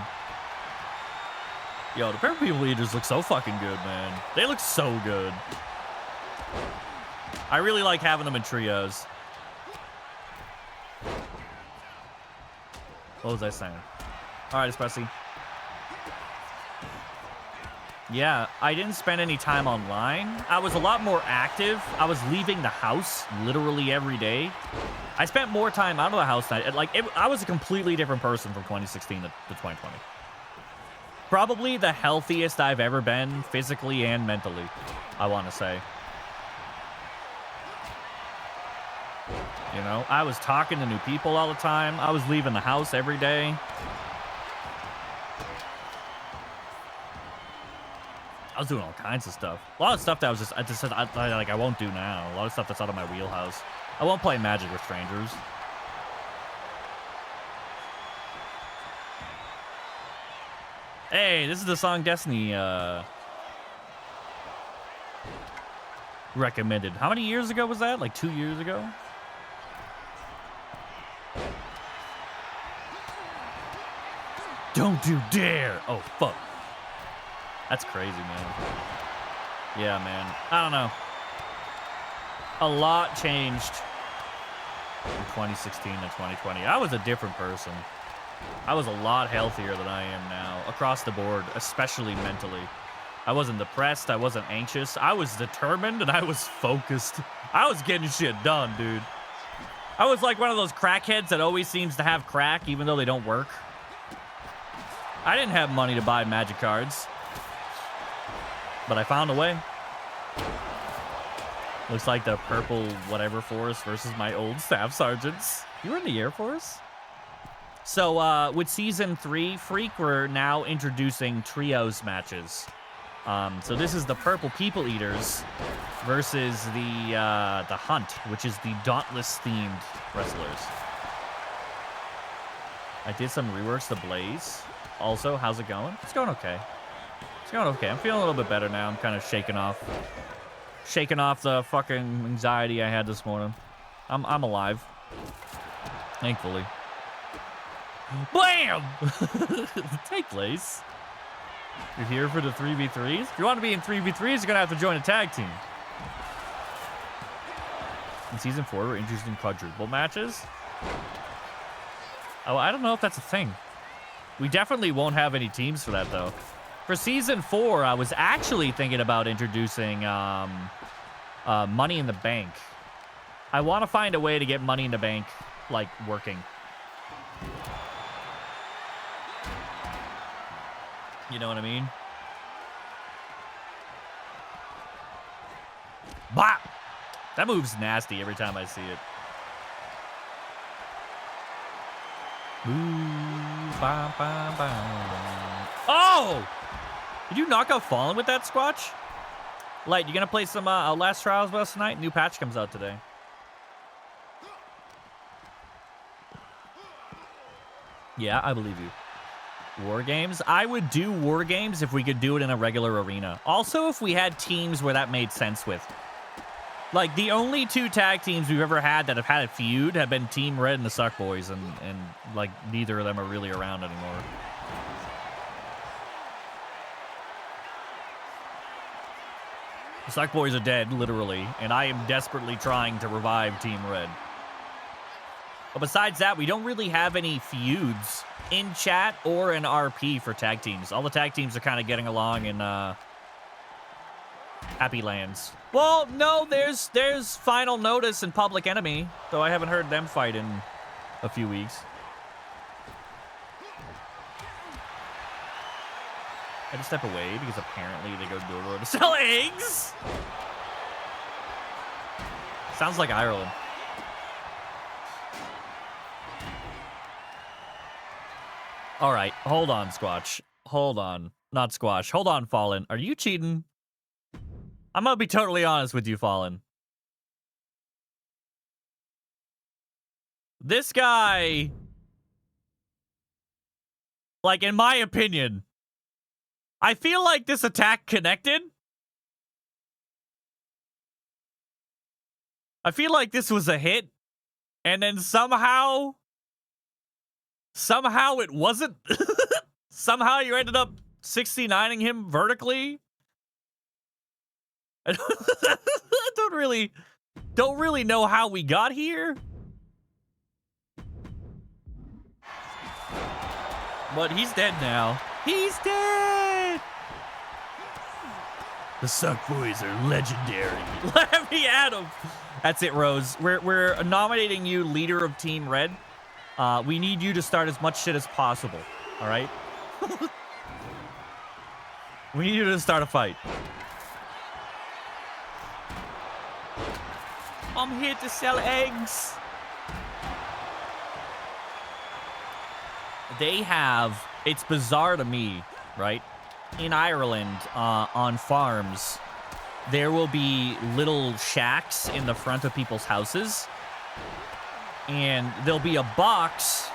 Yo, the Purple People Eaters look so fucking good, man. They look so good. I really like having them in trios. What was I saying? All right, Espresso. Yeah, I didn't spend any time online. I was a lot more active. I was leaving the house literally every day. I spent more time out of the house. I was a completely different person from 2016 to 2020. Probably the healthiest I've ever been, physically and mentally, I want to say. You know, I was talking to new people all the time. I was leaving the house every day. I was doing all kinds of stuff. A lot of stuff that I won't do now. A lot of stuff that's out of my wheelhouse. I won't play Magic with strangers. Hey, this is the song Destiny recommended. How many years ago was that? Like 2 years ago? Don't you dare! Oh, fuck. That's crazy, man. Yeah, man. I don't know. A lot changed from 2016 to 2020. I was a different person. I was a lot healthier than I am now, across the board, especially mentally. I wasn't depressed. I wasn't anxious. I was determined, and I was focused. I was getting shit done, dude. I was like one of those crackheads that always seems to have crack, even though they don't work. I didn't have money to buy Magic cards, but I found a way. Looks like the purple whatever force versus my old staff sergeants. You were in the Air Force? So with Season 3, Freak, we're now introducing trios matches. So this is the Purple People Eaters versus the Hunt, which is the Dauntless-themed wrestlers. I did some reworks to Blaze. Also, how's it going? It's going okay. It's going okay. I'm feeling a little bit better now. I'm kind of shaking off the fucking anxiety I had this morning. I'm alive. Thankfully. Blam! Take place. You're here for the 3v3s? If you want to be in 3v3s, you're going to have to join a tag team. In Season 4, we're interested in quadruple matches. Oh, I don't know if that's a thing. We definitely won't have any teams for that, though. For Season 4, I was actually thinking about introducing Money in the Bank. I want to find a way to get Money in the Bank, like, working. You know what I mean? Bah! That move's nasty every time I see it. Ooh, bah, bah, bah. Oh! Did you knock out Fallen with that squatch? Light, you gonna play some Outlast Trials with us tonight? New patch comes out today. Yeah, I believe you. War games? I would do war games if we could do it in a regular arena. Also, if we had teams where that made sense with. Like, the only two tag teams we've ever had that have had a feud have been Team Red and the Suck Boys, and like, neither of them are really around anymore. The Suck Boys are dead, literally, and I am desperately trying to revive Team Red. But besides that, we don't really have any feuds in chat or in RP for tag teams. All the tag teams are kind of getting along in Happy Lands. Well, no, there's Final Notice and Public Enemy, though I haven't heard them fight in a few weeks. I had to step away because apparently they go door to door to sell eggs. Sounds like Ireland. All right, hold on, Squatch. Hold on. Not Squash. Hold on, Fallen. Are you cheating? I'm gonna be totally honest with you, Fallen. This guy, like, in my opinion, I feel like this attack connected. I feel like this was a hit, and then somehow it wasn't. Somehow you ended up 69ing him vertically. I don't really know how we got here. But he's dead now. He's dead! The Suck Boys are legendary. Let me at him. That's it, Rose. We're nominating you leader of Team Red. We need you to start as much shit as possible. All right? We need you to start a fight. I'm here to sell eggs. They have, it's bizarre to me, right? In Ireland, on farms, there will be little shacks in the front of people's houses. And there'll be a box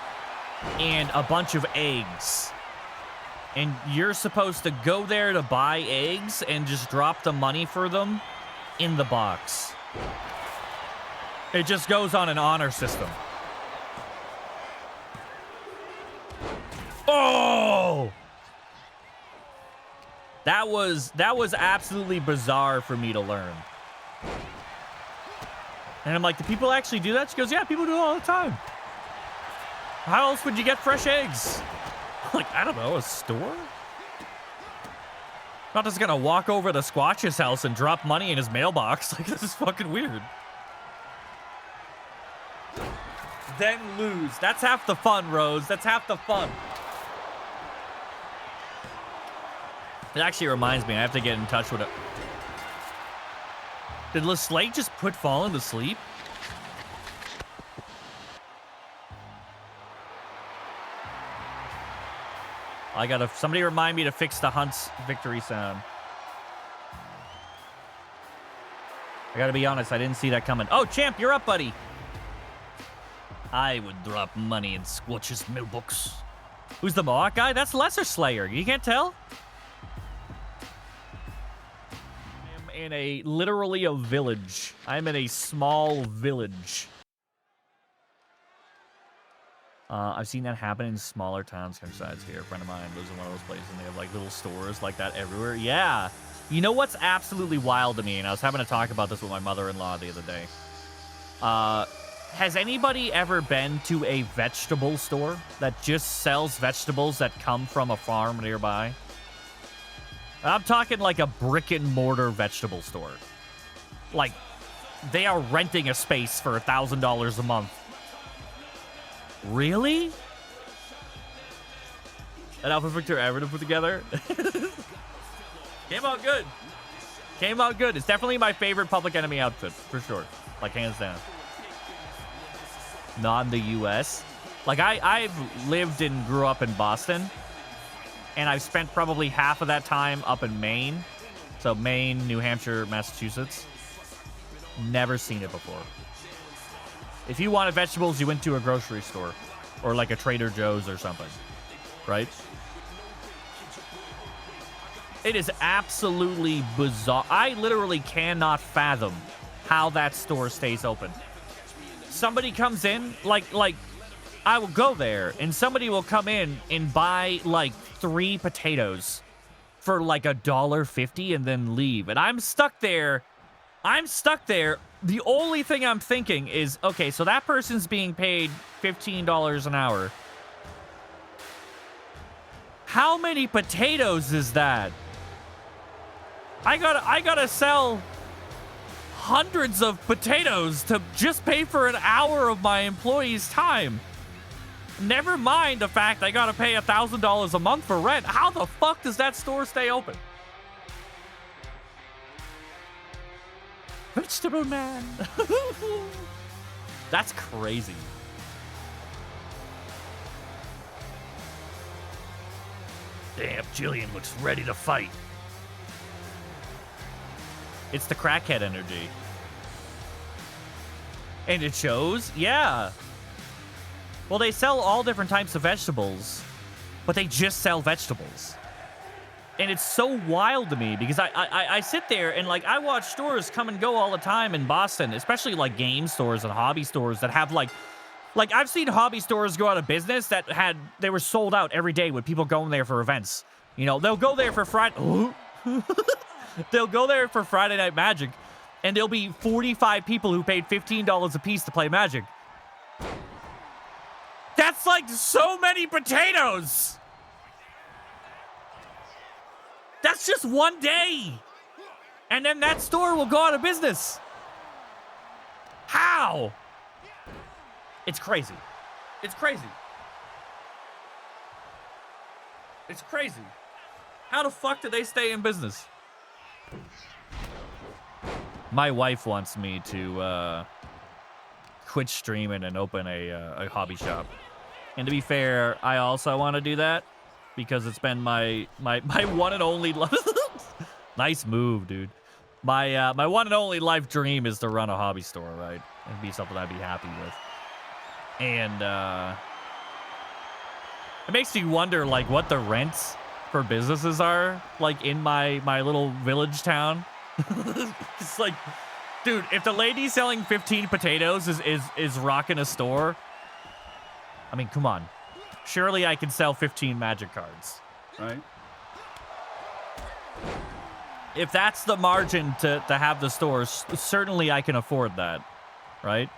and a bunch of eggs. And you're supposed to go there to buy eggs and just drop the money for them in the box. It just goes on an honor system. Oh! That was absolutely bizarre for me to learn. And I'm like, do people actually do that? She goes, yeah, people do it all the time. How else would you get fresh eggs? I'm like, I don't know, a store? Not just gonna walk over to Squatch's house and drop money in his mailbox. Like, this is fucking weird. Then lose. That's half the fun, Rose. That's half the fun. It actually reminds me, I have to get in touch with it. Did LeSlate just put Fallen to sleep? I gotta, somebody remind me to fix the Hunt's victory sound. I gotta be honest, I didn't see that coming. Oh, Champ, you're up, buddy. I would drop money in Squatch's mailbox. Who's the Mohawk guy? That's Lesser Slayer. You can't tell? I am in literally a village. I'm in a small village. I've seen that happen in smaller towns, countrysides here. A friend of mine lives in one of those places, and they have, like, little stores like that everywhere. Yeah. You know what's absolutely wild to me? And I was having to talk about this with my mother-in-law the other day. Has anybody ever been to a vegetable store that just sells vegetables that come from a farm nearby? I'm talking like a brick-and-mortar vegetable store. Like, they are renting a space for $1,000 a month. Really? An outfit Victor ever to put together? Came out good. Came out good. It's definitely my favorite Public Enemy outfit, for sure. Like, hands down. Not in the U.S. Like, I've lived and grew up in Boston. And I've spent probably half of that time up in Maine. So Maine, New Hampshire, Massachusetts. Never seen it before. If you wanted vegetables, you went to a grocery store. Or like a Trader Joe's or something. Right? It is absolutely bizarre. I literally cannot fathom how that store stays open. Somebody comes in, like I will go there, and somebody will come in and buy, like, 3 potatoes for, like, $1.50 and then leave. And I'm stuck there. The only thing I'm thinking is, okay, so that person's being paid $15 an hour. How many potatoes is that? I gotta sell hundreds of potatoes to just pay for an hour of my employee's time. Never mind the fact I gotta pay $1,000 a month for rent. How the fuck does that store stay open? Vegetable man. That's crazy. Damn, Jillian looks ready to fight. It's the crackhead energy. And it shows? Yeah. Well, they sell all different types of vegetables, but they just sell vegetables. And it's so wild to me because I sit there and, like, I watch stores come and go all the time in Boston, especially, like, game stores and hobby stores that have, like, I've seen hobby stores go out of business that they were sold out every day with people going there for events. You know, they'll go there for Friday. They'll go there for Friday Night Magic, and there'll be 45 people who paid $15 a piece to play Magic. That's like so many potatoes. That's just one day. And then that store will go out of business. How? It's crazy. It's crazy. It's crazy. How the fuck did they stay in business? My wife wants me to quit streaming and open a hobby shop. And to be fair, I also want to do that because it's been my one and only nice move, dude. My one and only life dream is to run a hobby store, right? It'd be something I'd be happy with. And it makes me wonder, like, what the rents for businesses are, like, in my little village town. It's like, dude, if the lady selling 15 potatoes is rocking a store, I mean, come on. Surely I can sell 15 Magic cards, right? If that's the margin to have the stores, certainly I can afford that, right?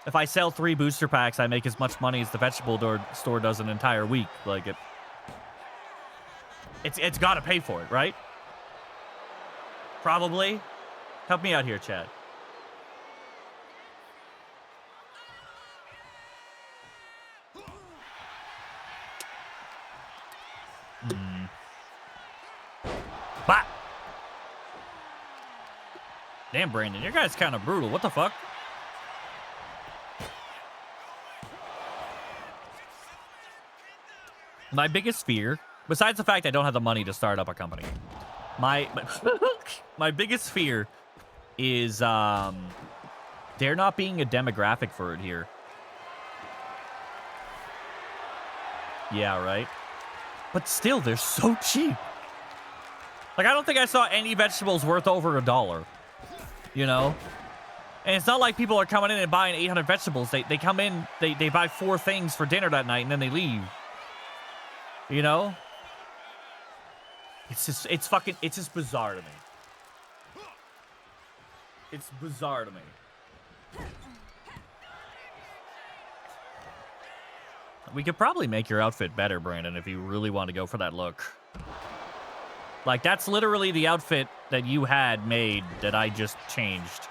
If I sell 3 booster packs, I make as much money as the vegetable store does an entire week. Like, it's got to pay for it, right? Probably. Help me out here, Chad. Bah! Damn, Brandon, your guy's kind of brutal. What the fuck? My biggest fear, besides the fact I don't have the money to start up a company, my biggest fear is there not being a demographic for it here. Yeah, right? But still, they're so cheap. Like, I don't think I saw any vegetables worth over $1, you know? And it's not like people are coming in and buying 800 vegetables. They come in, they buy 4 things for dinner that night, and then they leave. You know? It's just bizarre to me. It's bizarre to me. We could probably make your outfit better, Brandon, if you really want to go for that look. Like, that's literally the outfit that you had made that I just changed.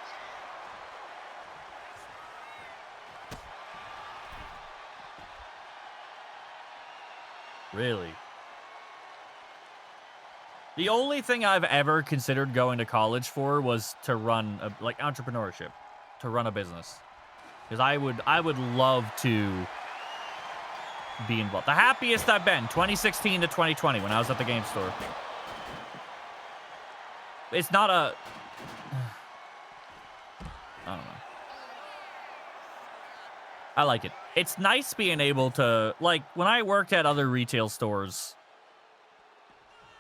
Really? The only thing I've ever considered going to college for was to run, like, entrepreneurship. To run a business. Because I would love to be involved. The happiest I've been, 2016 to 2020, when I was at the game store. It's not a... I don't know. I like it. It's nice being able to... Like, when I worked at other retail stores,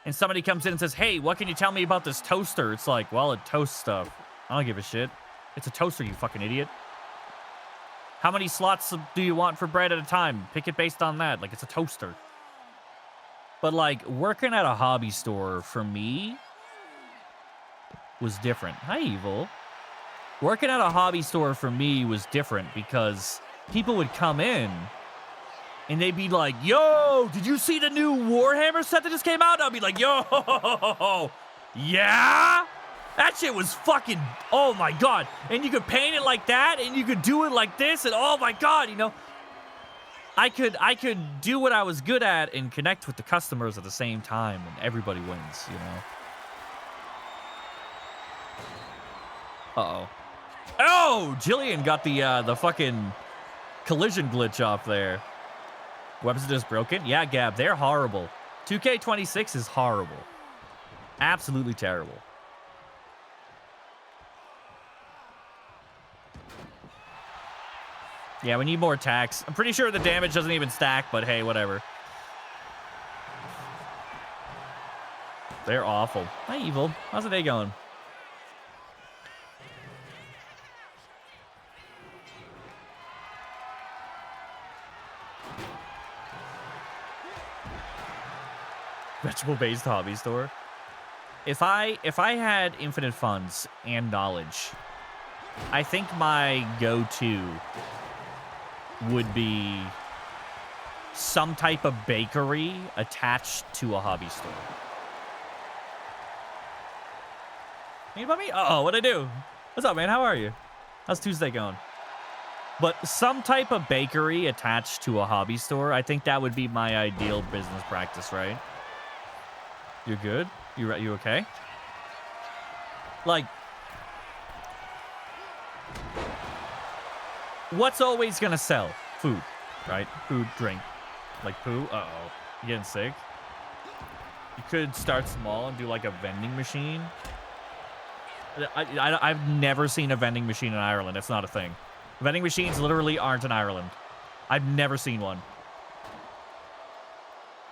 and somebody comes in and says, hey, what can you tell me about this toaster? It's like, well, it toasts stuff. I don't give a shit. It's a toaster, you fucking idiot. How many slots do you want for bread at a time? Pick it based on that. Like, it's a toaster. But, like, working at a hobby store, for me, was different. Hi, Evil. Working at a hobby store, for me, was different because people would come in, and they'd be like, yo, did you see the new Warhammer set that just came out? I'd be like, yo, Yeah? That shit was fucking, oh my God. And you could paint it like that, and you could do it like this, and oh my God, you know. I could do what I was good at and connect with the customers at the same time, and everybody wins, you know. Uh-oh. Oh, Jillian got the fucking collision glitch off there. Weapons are just broken? Yeah, Gab, they're horrible. 2K26 is horrible. Absolutely terrible. Yeah, we need more attacks. I'm pretty sure the damage doesn't even stack, but hey, whatever. They're awful. Hi, Evil. How's the day going? Vegetable-based hobby store. If I had infinite funds and knowledge, I think my go-to would be some type of bakery attached to a hobby store. Think about me? Uh-oh, what'd I do? What's up, man? How are you? How's Tuesday going? But some type of bakery attached to a hobby store, I think that would be my ideal business practice, right? You're good? You okay? Like, what's always gonna sell? Food, right? Food, drink. Like poo? Uh-oh. You getting sick? You could start small and do like a vending machine. I've never seen a vending machine in Ireland. It's not a thing. Vending machines literally aren't in Ireland. I've never seen one.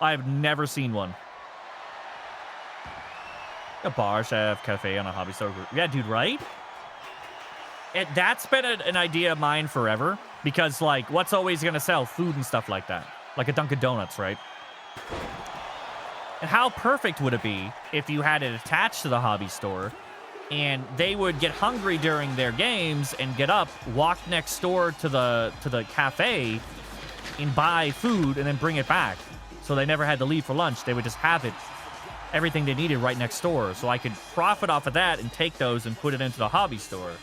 I've never seen one. A bar, chef, cafe, on a hobby store group. Yeah, dude, right? That's been an idea of mine forever. Because, like, what's always going to sell? Food and stuff like that. Like a Dunkin' Donuts, right? And how perfect would it be if you had it attached to the hobby store, and they would get hungry during their games and get up, walk next door to the cafe, and buy food and then bring it back. So they never had to leave for lunch. They would just have it, everything they needed right next door. So I could profit off of that and take those and put it into the hobby store.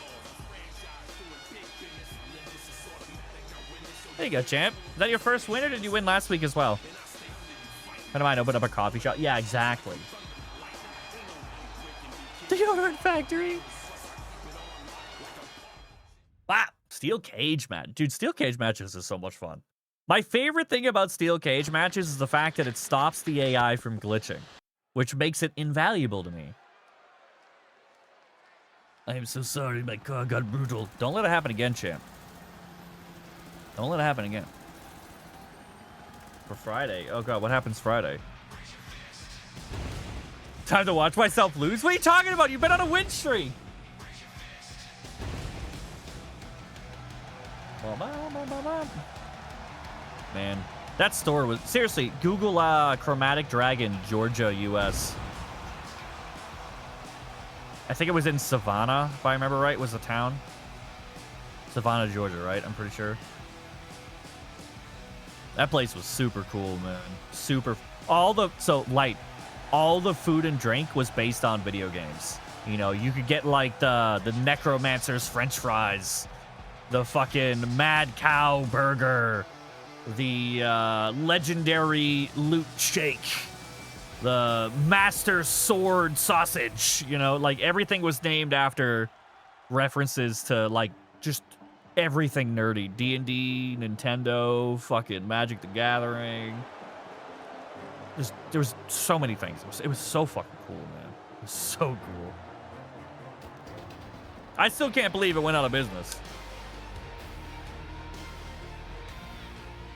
There you go, champ. Is that your first win, or did you win last week as well? I don't mind, open up a coffee shop. Yeah, exactly. Deodorant factory. Wow. Steel cage match. Dude, steel cage matches is so much fun. My favorite thing about steel cage matches is the fact that it stops the AI from glitching, which makes it invaluable to me. I am so sorry, my car got brutal. Don't let it happen again, champ. Don't let it happen again. For Friday. Oh god, what happens Friday? Time to watch myself lose? What are you talking about? You've been on a win streak. Man, that store was... Seriously, Google Chromatic Dragon, Georgia, US. I think it was in Savannah, if I remember right, was the town. Savannah, Georgia, right? I'm pretty sure. That place was super cool, man. Super... All the food and drink was based on video games. You know, you could get, like, the Necromancer's French fries, the fucking Mad Cow burger, the legendary Loot Shake, the Master Sword sausage, you know, like, everything was named after references to, like, just everything nerdy. D&D, Nintendo, fucking Magic the Gathering. There was so many things. It was so fucking cool, man. It was so cool. I still can't believe it went out of business.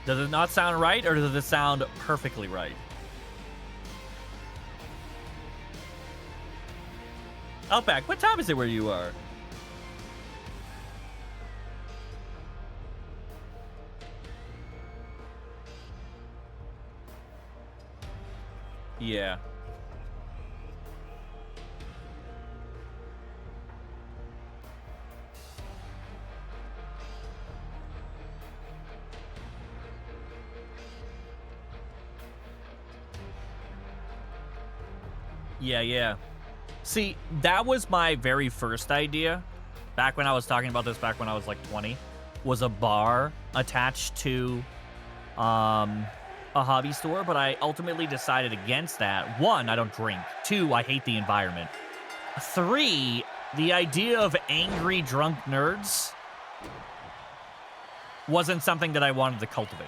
Does it not sound right, or does it sound perfectly right? Outback, what time is it where you are? Yeah. Yeah. See, that was my very first idea. Back when I was talking about this, back when I was like 20, was a bar attached to a hobby store, but I ultimately decided against that. 1, I don't drink. 2, I hate the environment. 3, the idea of angry drunk nerds wasn't something that I wanted to cultivate.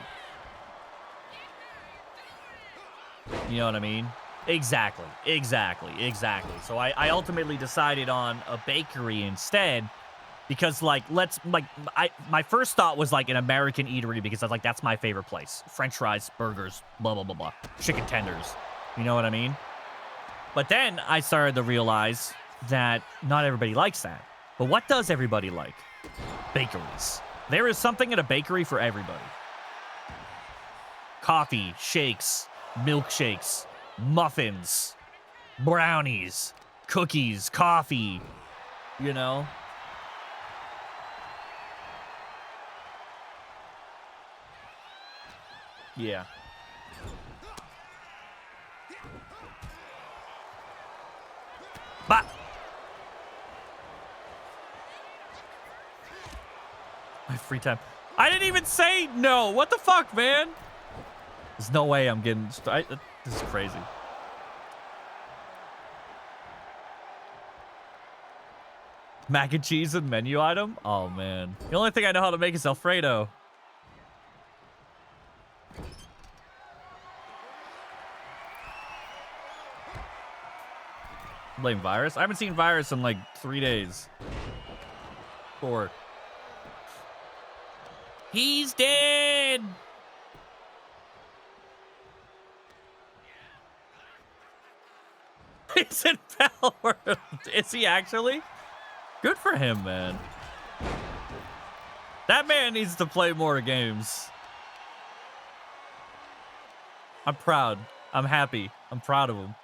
You know what I mean? Exactly. So I ultimately decided on a bakery instead because, like, my first thought was, like, an American eatery because I was like, that's my favorite place. French fries, burgers, blah, blah, blah, blah. Chicken tenders. You know what I mean? But then I started to realize that not everybody likes that. But what does everybody like? Bakeries. There is something at a bakery for everybody. Coffee, shakes, milkshakes, muffins, brownies, cookies, coffee, you know? Yeah. Bah! My free time. I didn't even say no. What the fuck, man? There's no way I'm getting... this is crazy. Mac and cheese and menu item? Oh, man. The only thing I know how to make is Alfredo. Blame Virus? I haven't seen Virus in like 3 days. 4. He's dead! He's in power. Is he actually? Good for him, man. That man needs to play more games. I'm proud. I'm happy. I'm proud of him.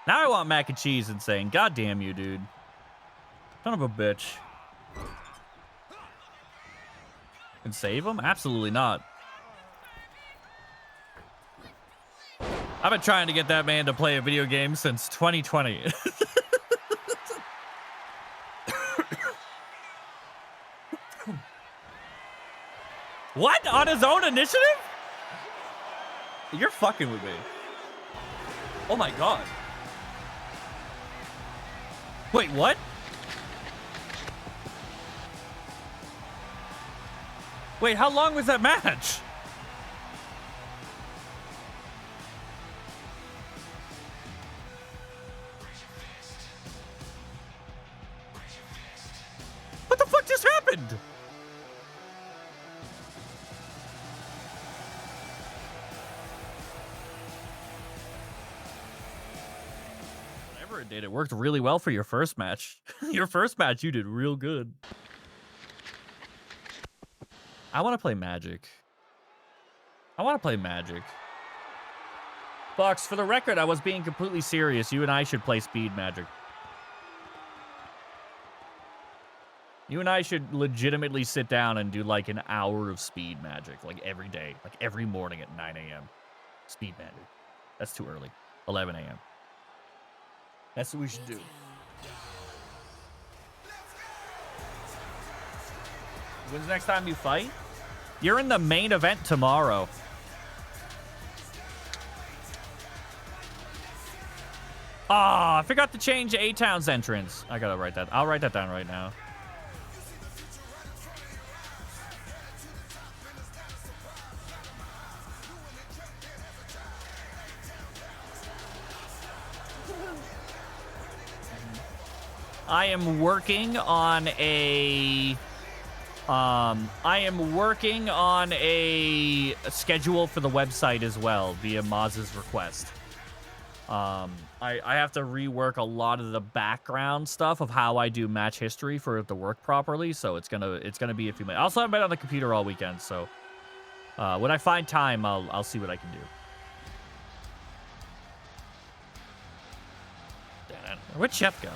Now I want mac and cheese and saying, God damn you, dude. Son of a bitch. And save him? Absolutely not. I've been trying to get that man to play a video game since 2020. What? On his own initiative? You're fucking with me. Oh my god. Wait, what? Wait, how long was that match? What the fuck just happened? Whatever it did, it worked really well for your first match. Your first match, you did real good. I want to play Magic. Fox, for the record, I was being completely serious. You and I should play Speed Magic. You and I should legitimately sit down and do like an hour of Speed Magic, like every day, like every morning at 9 a.m. Speed Magic. That's too early. 11 a.m. That's what we should do. When's the next time you fight? You're in the main event tomorrow. Ah, I forgot to change atown's entrance. I gotta write that. I'll write that down right now. I am working on a schedule for the website as well via Maz's request. I have to rework a lot of the background stuff of how I do match history for it to work properly, so it's gonna be a few minutes. I also haven't been on the computer all weekend, so when I find time, I'll see what I can do. Where'd Chef go?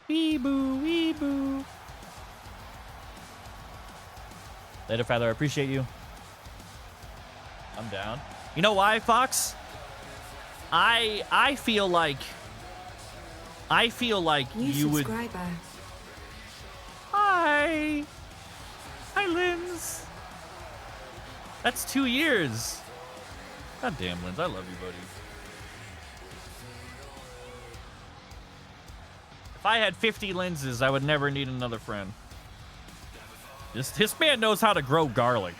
Wee boo, wee boo. Later, Feather. I appreciate you. I'm down. You know why, Fox? I feel like you would. Hi, Linz. That's 2 years. God damn, Linz. I love you, buddy. If I had 50 lenses, I would never need another friend. This man knows how to grow garlic.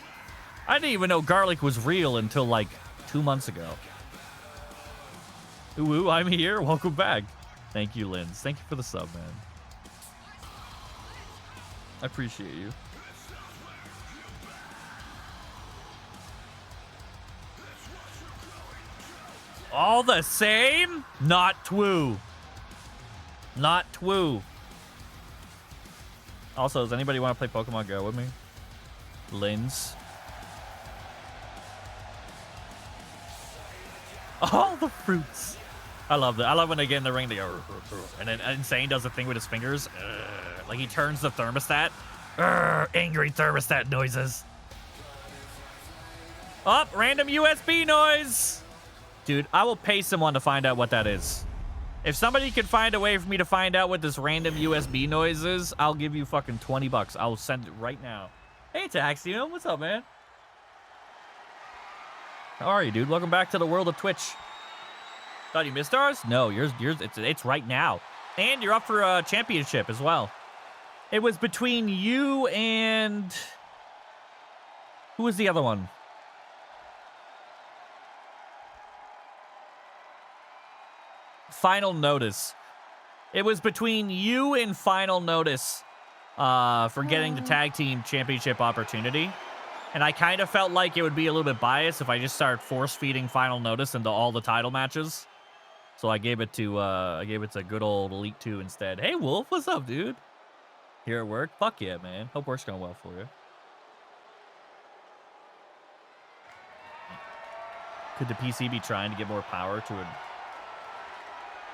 I didn't even know garlic was real until like 2 months ago. Ooh, I'm here. Welcome back. Thank you, Linz. Thank you for the sub, man. I appreciate you. All the same? Not twoo. Not twoo. Also, does anybody want to play Pokemon Go with me? Linz. All the fruits. I love that. I love when they get in the ring, they go, and then Insane does the thing with his fingers. Like he turns the thermostat. Angry thermostat noises. Oh, random USB noise. Dude, I will pay someone to find out what that is. If somebody can find a way for me to find out what this random USB noise is, I'll give you fucking 20 bucks. I'll send it right now. Hey, Taxium. What's up, man? How are you, dude? Welcome back to the world of Twitch. Thought you missed ours? No, yours, it's right now. And you're up for a championship as well. It was between you and... Who was the other one? Final Notice. It was between you and Final Notice for getting the tag team championship opportunity. And I kind of felt like it would be a little bit biased if I just started force-feeding Final Notice into all the title matches. So I gave it to good old Elite 2 instead. Hey, Wolf, what's up, dude? Here at work? Fuck yeah, man. Hope work's going well for you. Could the PC be trying to get more power to it?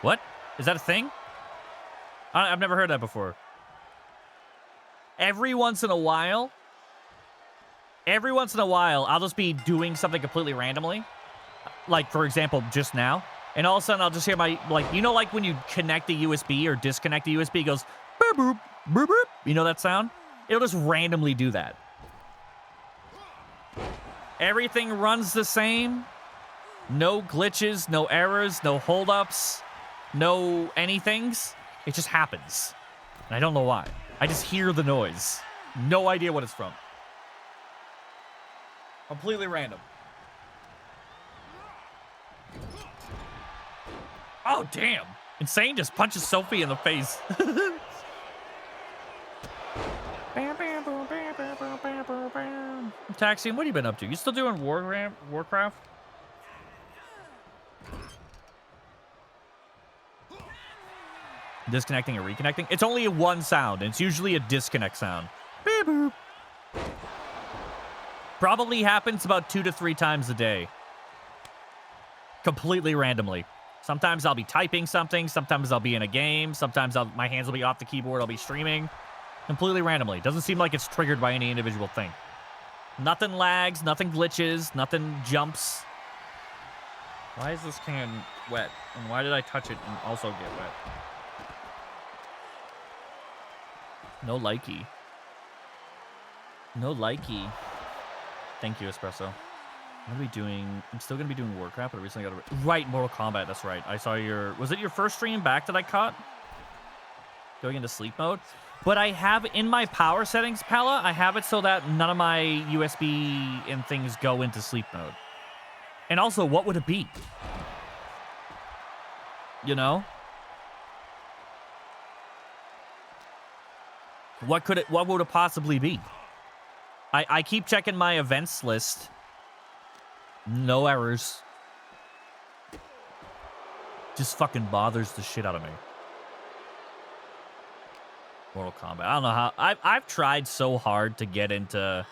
What? Is that a thing? I've never heard that before. Every once in a while, I'll just be doing something completely randomly. Like, for example, just now. And all of a sudden, I'll just hear my, like, you know, like when you connect the USB or disconnect the USB, it goes, boop, boop, boop, boop. You know that sound? It'll just randomly do that. Everything runs the same. No glitches, no errors, no holdups, no anythings. It just happens. And I don't know why. I just hear the noise. No idea what it's from. Completely random. Oh, damn. Insane just punches Sophie in the face. Taxium, what have you been up to? You still doing Warcraft? Disconnecting or reconnecting? It's only one sound. It's usually a disconnect sound. Beep, boop. Probably happens about 2 to 3 times a day. Completely randomly. Sometimes I'll be typing something. Sometimes I'll be in a game. Sometimes my hands will be off the keyboard. I'll be streaming. Completely randomly. Doesn't seem like it's triggered by any individual thing. Nothing lags. Nothing glitches. Nothing jumps. Why is this can wet? And why did I touch it and also get wet? No likey. No likey. Thank you, Espresso. What are we doing? I'm still going to be doing Warcraft, but I recently got a... Right, Mortal Kombat, that's right. I saw your... Was it your first stream back that I caught? Going into sleep mode? But I have, in my power settings, Pella, I have it so that none of my USB and things go into sleep mode. And also, what would it be? You know? What would it possibly be? I keep checking my events list. No errors. Just fucking bothers the shit out of me. Mortal Kombat. I don't know how... I've tried so hard to get into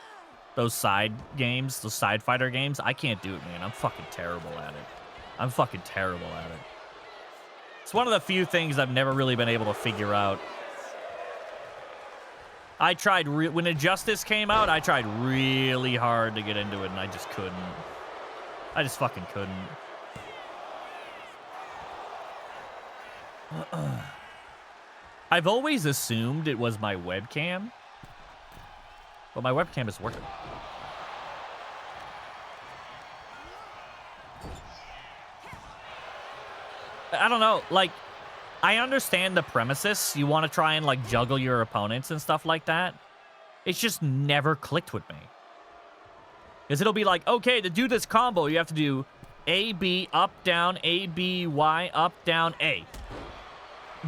those side games, those side fighter games. I can't do it, man. I'm fucking terrible at it. I'm fucking terrible at it. It's one of the few things I've never really been able to figure out. I tried, when Injustice came out, I tried really hard to get into it, and I just couldn't. I just fucking couldn't. I've always assumed it was my webcam, but my webcam is working. I don't know, like, I understand the premises. You want to try and, like, juggle your opponents and stuff like that. It's just never clicked with me. Because it'll be like, okay, to do this combo, you have to do A, B, up, down, A, B, Y, up, down, A.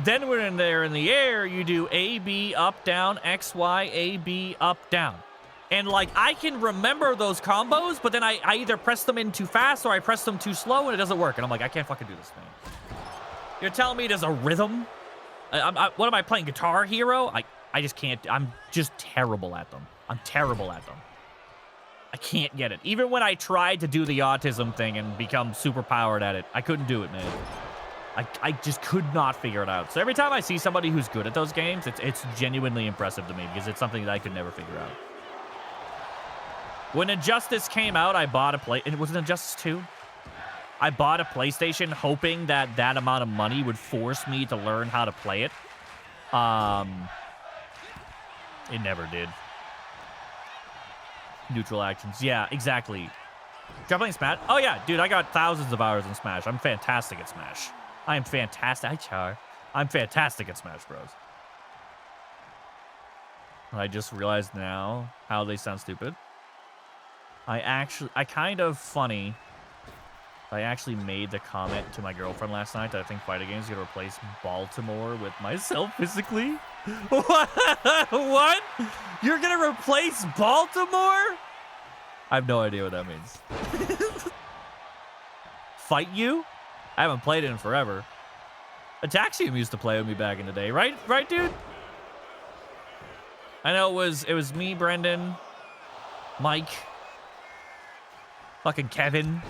Then when they're in the air, you do A, B, up, down, X, Y, A, B, up, down. And, like, I can remember those combos, but then I either press them in too fast or I press them too slow and it doesn't work. And I'm like, I can't fucking do this, man. You're telling me there's a rhythm? What am I playing, Guitar Hero? I just can't. I'm just terrible at them. I'm terrible at them. I can't get it. Even when I tried to do the autism thing and become super powered at it, I couldn't do it, man. I just could not figure it out. So every time I see somebody who's good at those games, it's genuinely impressive to me because it's something that I could never figure out. When Injustice came out, I bought a play. And was it Injustice 2? I bought a PlayStation hoping that that amount of money would force me to learn how to play it. It never did. Neutral actions. Yeah, exactly. Try playing Smash? Oh, yeah, dude, I got thousands of hours in Smash. I'm fantastic at Smash. I am fantastic. Hi, Char. I'm fantastic at Smash Bros. I just realized now how they sound stupid. I actually made the comment to my girlfriend last night that I think fighting games are going to replace Baltimore with myself physically. What? You're going to replace Baltimore? I have no idea what that means. Fight you? I haven't played it in forever. Ataxium used to play with me back in the day, right? Right, dude? I know it was me, Brendan, Mike, fucking Kevin.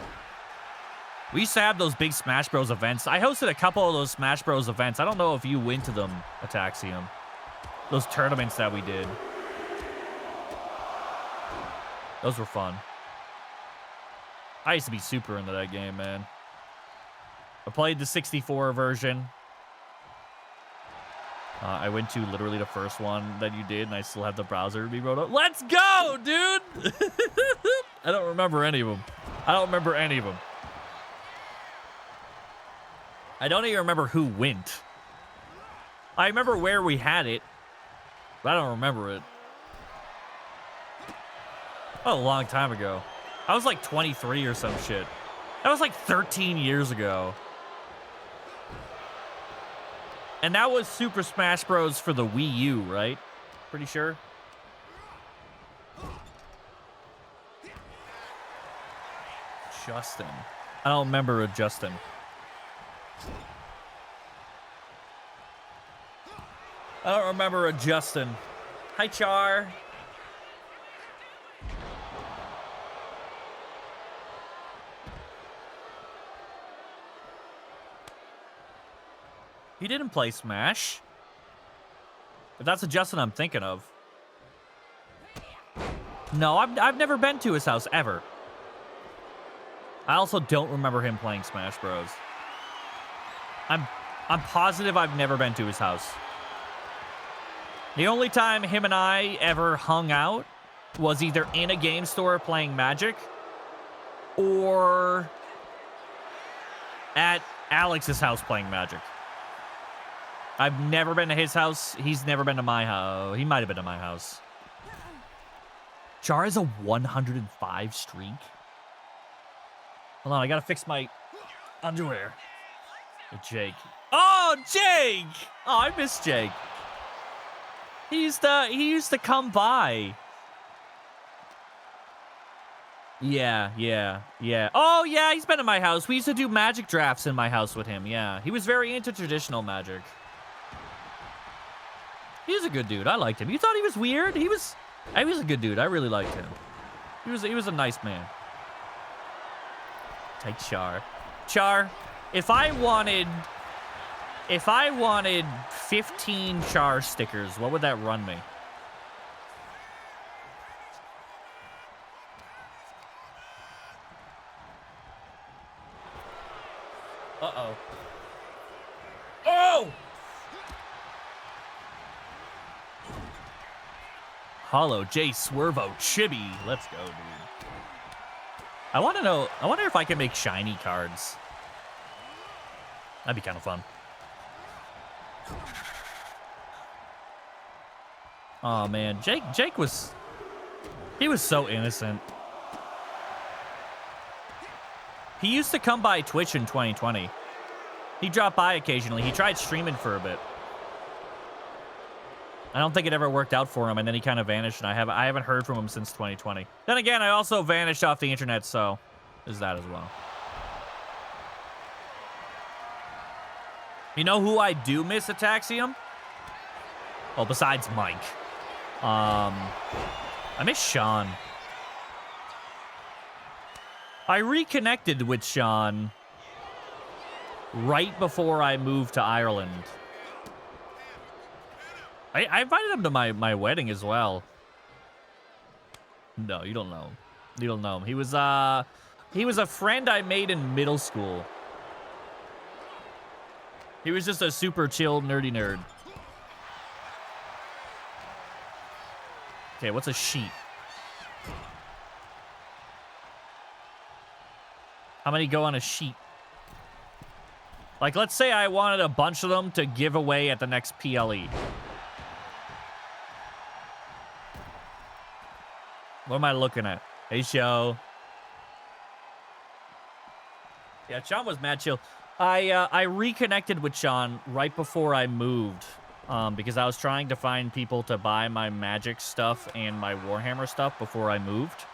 We used to have those big Smash Bros. Events. I hosted a couple of those Smash Bros. Events. I don't know if you went to them, Ataxium. Those tournaments that we did. Those were fun. I used to be super into that game, man. I played the 64 version. I went to literally the first one that you did, and I still have the browser to be wrote up. Let's go, dude! I don't remember any of them. I don't remember any of them. I don't even remember who went. I remember where we had it, but I don't remember it. Oh, a long time ago. I was like 23 or some shit. That was like 13 years ago. And that was Super Smash Bros. For the Wii U, right? Pretty sure. Justin. I don't remember a Justin. I don't remember a Justin. Hi, Char. He didn't play Smash. If that's a Justin I'm thinking of. No, I've never been to his house, ever. I also don't remember him playing Smash Bros. I'm positive I've never been to his house. The only time him and I ever hung out was either in a game store playing Magic or at Alex's house playing Magic. I've never been to his house. He's never been to my house. He might have been to my house. Char is a 105 streak. Hold on, I gotta fix my underwear. Jake. Oh, Jake! Oh, I miss Jake. He used to come by. Yeah. Oh, yeah, he's been in my house. We used to do Magic drafts in my house with him, yeah. He was very into traditional Magic. He was a good dude. I liked him. You thought he was weird? He was a good dude. I really liked him. He was a nice man. Take Char. Char, if I wanted 15 Char stickers, what would that run me? Uh-oh. Oh! Hollow J Swervo Chibi. Let's go, dude. I wonder if I can make shiny cards. That'd be kind of fun. Oh man, Jake was so innocent. He used to come by Twitch in 2020. He dropped by occasionally. He tried streaming for a bit. I don't think it ever worked out for him, and then he kind of vanished, and I haven't heard from him since 2020. Then again, I also vanished off the internet, so there's that as well. You know who I do miss, Ataxium? Oh, besides Mike. I miss Sean. I reconnected with Sean right before I moved to Ireland. I invited him to my wedding as well. No, you don't know him. You don't know him. He was a friend I made in middle school. He was just a super chill, nerdy nerd. Okay, what's a sheet? How many go on a sheet? Like, let's say I wanted a bunch of them to give away at the next PLE. What am I looking at? Hey, show. Yeah, Sean was mad chill. I reconnected with Sean right before I moved. Because I was trying to find people to buy my Magic stuff and my Warhammer stuff before I moved.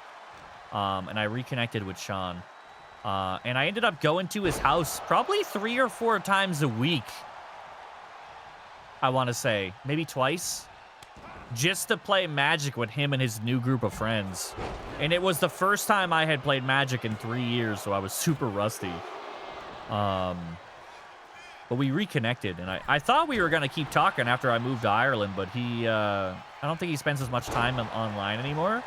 And I reconnected with Sean. And I ended up going to his house probably 3 or 4 times a week. I want to say. Maybe twice. Just to play Magic with him and his new group of friends. And it was the first time I had played Magic in 3 years, so I was super rusty. But we reconnected, and I thought we were going to keep talking after I moved to Ireland, but I don't think he spends as much time online anymore.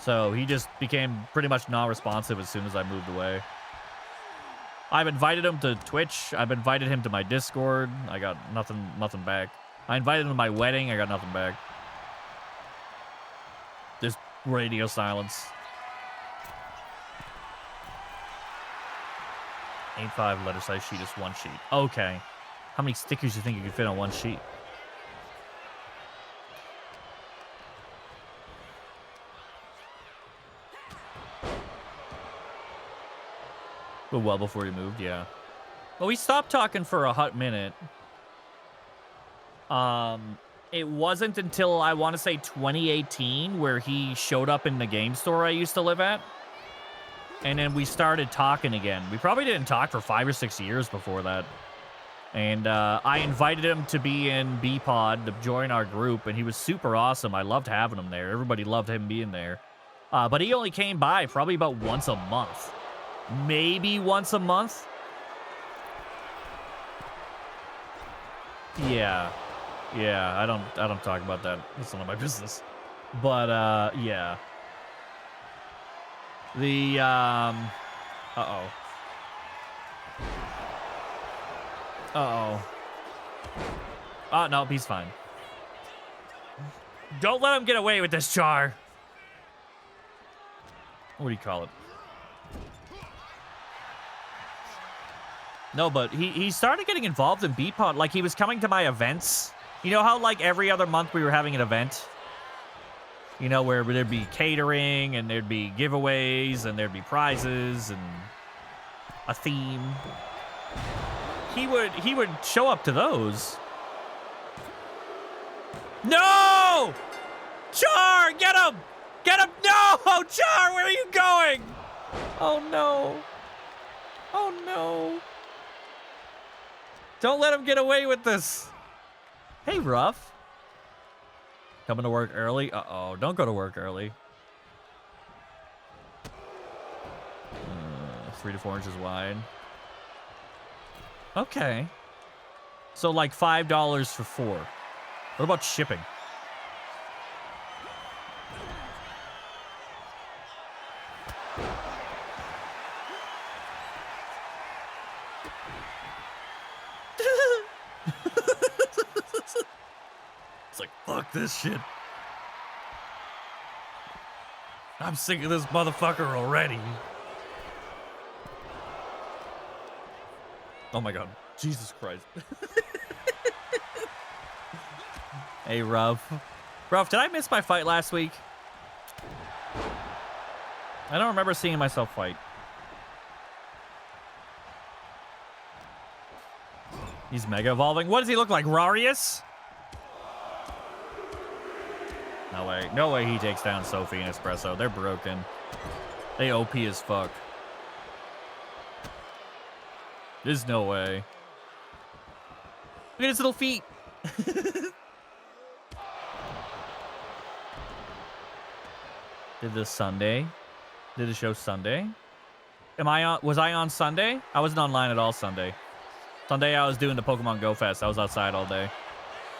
So he just became pretty much non-responsive as soon as I moved away. I've invited him to Twitch. I've invited him to my Discord. I got nothing back. I invited him to my wedding. I got nothing back. Just radio silence. 8.5 letter size sheet is 1 sheet. Okay. How many stickers do you think you could fit on 1 sheet? Well, before you moved, yeah. Well, we stopped talking for a hot minute. It wasn't until, I want to say, 2018 where he showed up in the game store I used to live at. And then we started talking again. We probably didn't talk for 5 or 6 years before that. And I invited him to be in B-Pod to join our group, and he was super awesome. I loved having him there. Everybody loved him being there. But he only came by probably about once a month. Maybe once a month. Yeah. Yeah, I don't talk about that. It's none of my business. But yeah. The uh-oh. Oh, no, he's fine. Don't let him get away with this, Char. What do you call it? No, but he started getting involved in B-Pod. Like, he was coming to my events. You know how, like, every other month we were having an event? You know, where there'd be catering, and there'd be giveaways, and there'd be prizes, and a theme. He would show up to those. No! Char, get him! Get him! No! Char, where are you going? Oh, no. Oh, no. Don't let him get away with this. Hey, Ruff. Coming to work early? Uh-oh. Don't go to work early. 3 to 4 inches wide. Okay. So, like, $5 for 4. What about shipping? Fuck this shit. I'm sick of this motherfucker already. Oh my god. Jesus Christ. Hey, Ruff. Ruff, did I miss my fight last week? I don't remember seeing myself fight. He's mega evolving. What does he look like, Rarius? No way. No way he takes down Sophie and Espresso. They're broken. They OP as fuck. There's no way. Look at his little feet. Did this Sunday? Did the show Sunday? Was I on Sunday? I wasn't online at all Sunday. Sunday I was doing the Pokemon Go Fest. I was outside all day.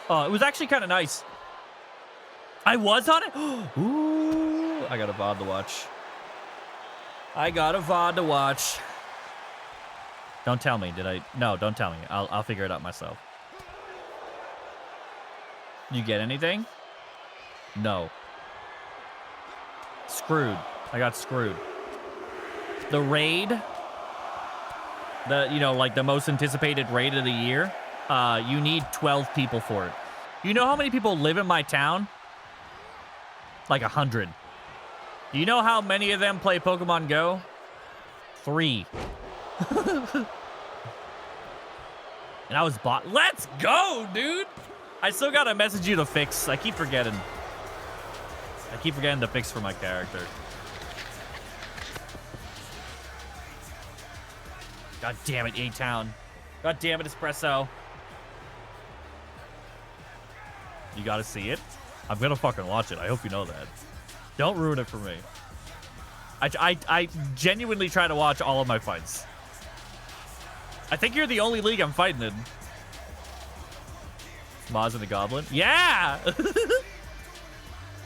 Oh, it was actually kind of nice. I was on it? Ooh, I got a VOD to watch. I got a VOD to watch. Don't tell me, did I? No, don't tell me. I'll figure it out myself. You get anything? No. Screwed. I got screwed. The raid, like the most anticipated raid of the year, you need 12 people for it. You know how many people live in my town? Like 100. Do you know how many of them play Pokemon Go? 3. And I was bought. Let's go, dude. I still got to message you to fix. I keep forgetting. I keep forgetting to fix for my character. God damn it, A-Town. God damn it, Espresso. You gotta see it. I'm gonna fucking watch it. I hope you know that. Don't ruin it for me. I genuinely try to watch all of my fights. I think you're the only league I'm fighting in. Maz and the Goblin? Yeah!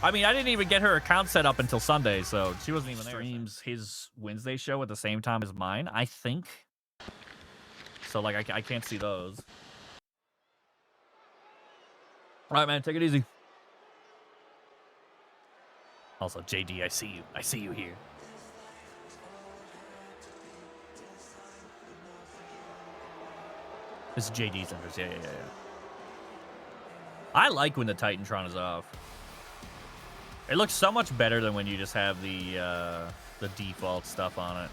I mean, I didn't even get her account set up until Sunday, so she wasn't even there. Streams his Wednesday show at the same time as mine, I think. So, like, I can't see those. All right, man, take it easy. Also, JD, I see you. I see you here. This is JD's interest. Yeah. I like when the Titantron is off. It looks so much better than when you just have the default stuff on it.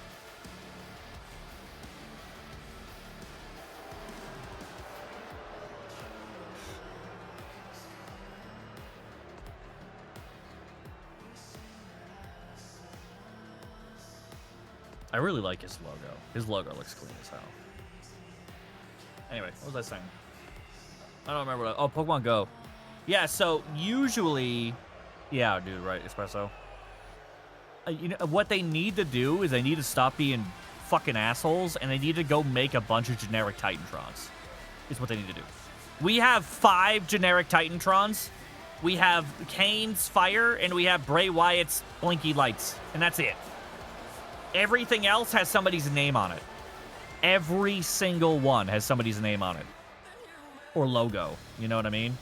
I really like his logo. His logo looks clean as hell. Anyway, what was I saying? I don't remember what oh, Pokemon Go. Yeah, so usually... Yeah, dude, right, Espresso. You know, what they need to do is they need to stop being fucking assholes, and they need to go make a bunch of generic Titantrons. Is what they need to do. We have 5 generic Titantrons. We have Kane's Fire, and we have Bray Wyatt's Blinky Lights. And that's it. Everything else has somebody's name on it. Every single one has somebody's name on it. Or logo. You know what I mean?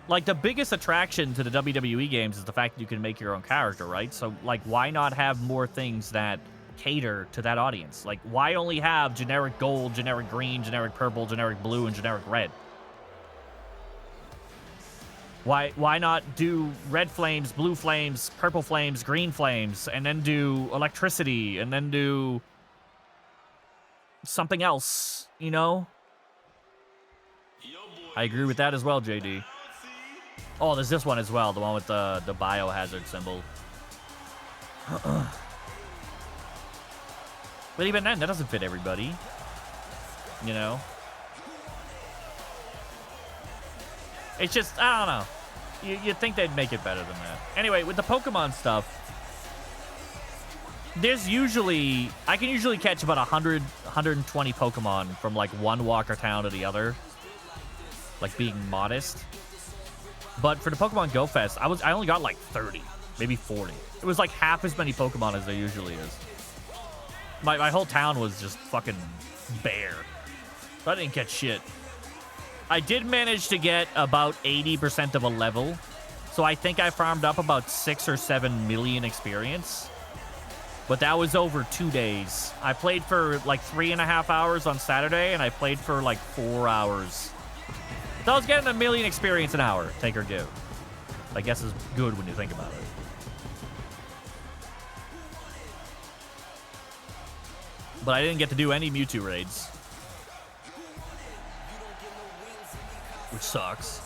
Like, the biggest attraction to the WWE games is the fact that you can make your own character, right? So, like, why not have more things that cater to that audience? Like, why only have generic gold, generic green, generic purple, generic blue, and generic red? Why not do red flames, blue flames, purple flames, green flames, and then do electricity, and then do something else, you know? I agree with that as well, JD. Oh, there's this one as well, the one with the biohazard symbol. But even then, that doesn't fit everybody. You know? It's just, I don't know. You'd think they'd make it better than that. Anyway, with the Pokemon stuff, there's usually... I can usually catch about 100, 120 Pokemon from, like, one Walker Town to the other. Like, being modest. But for the Pokemon Go Fest, I only got, like, 30. Maybe 40. It was, like, half as many Pokemon as there usually is. My whole town was just fucking bare. So I didn't catch shit. I did manage to get about 80% of a level. So I think I farmed up about 6 or 7 million experience. But that was over 2 days. I played for like 3.5 hours on Saturday, and I played for like 4 hours. So I was getting 1 million experience an hour, take or give. I guess is good when you think about it. But I didn't get to do any Mewtwo raids. Which sucks.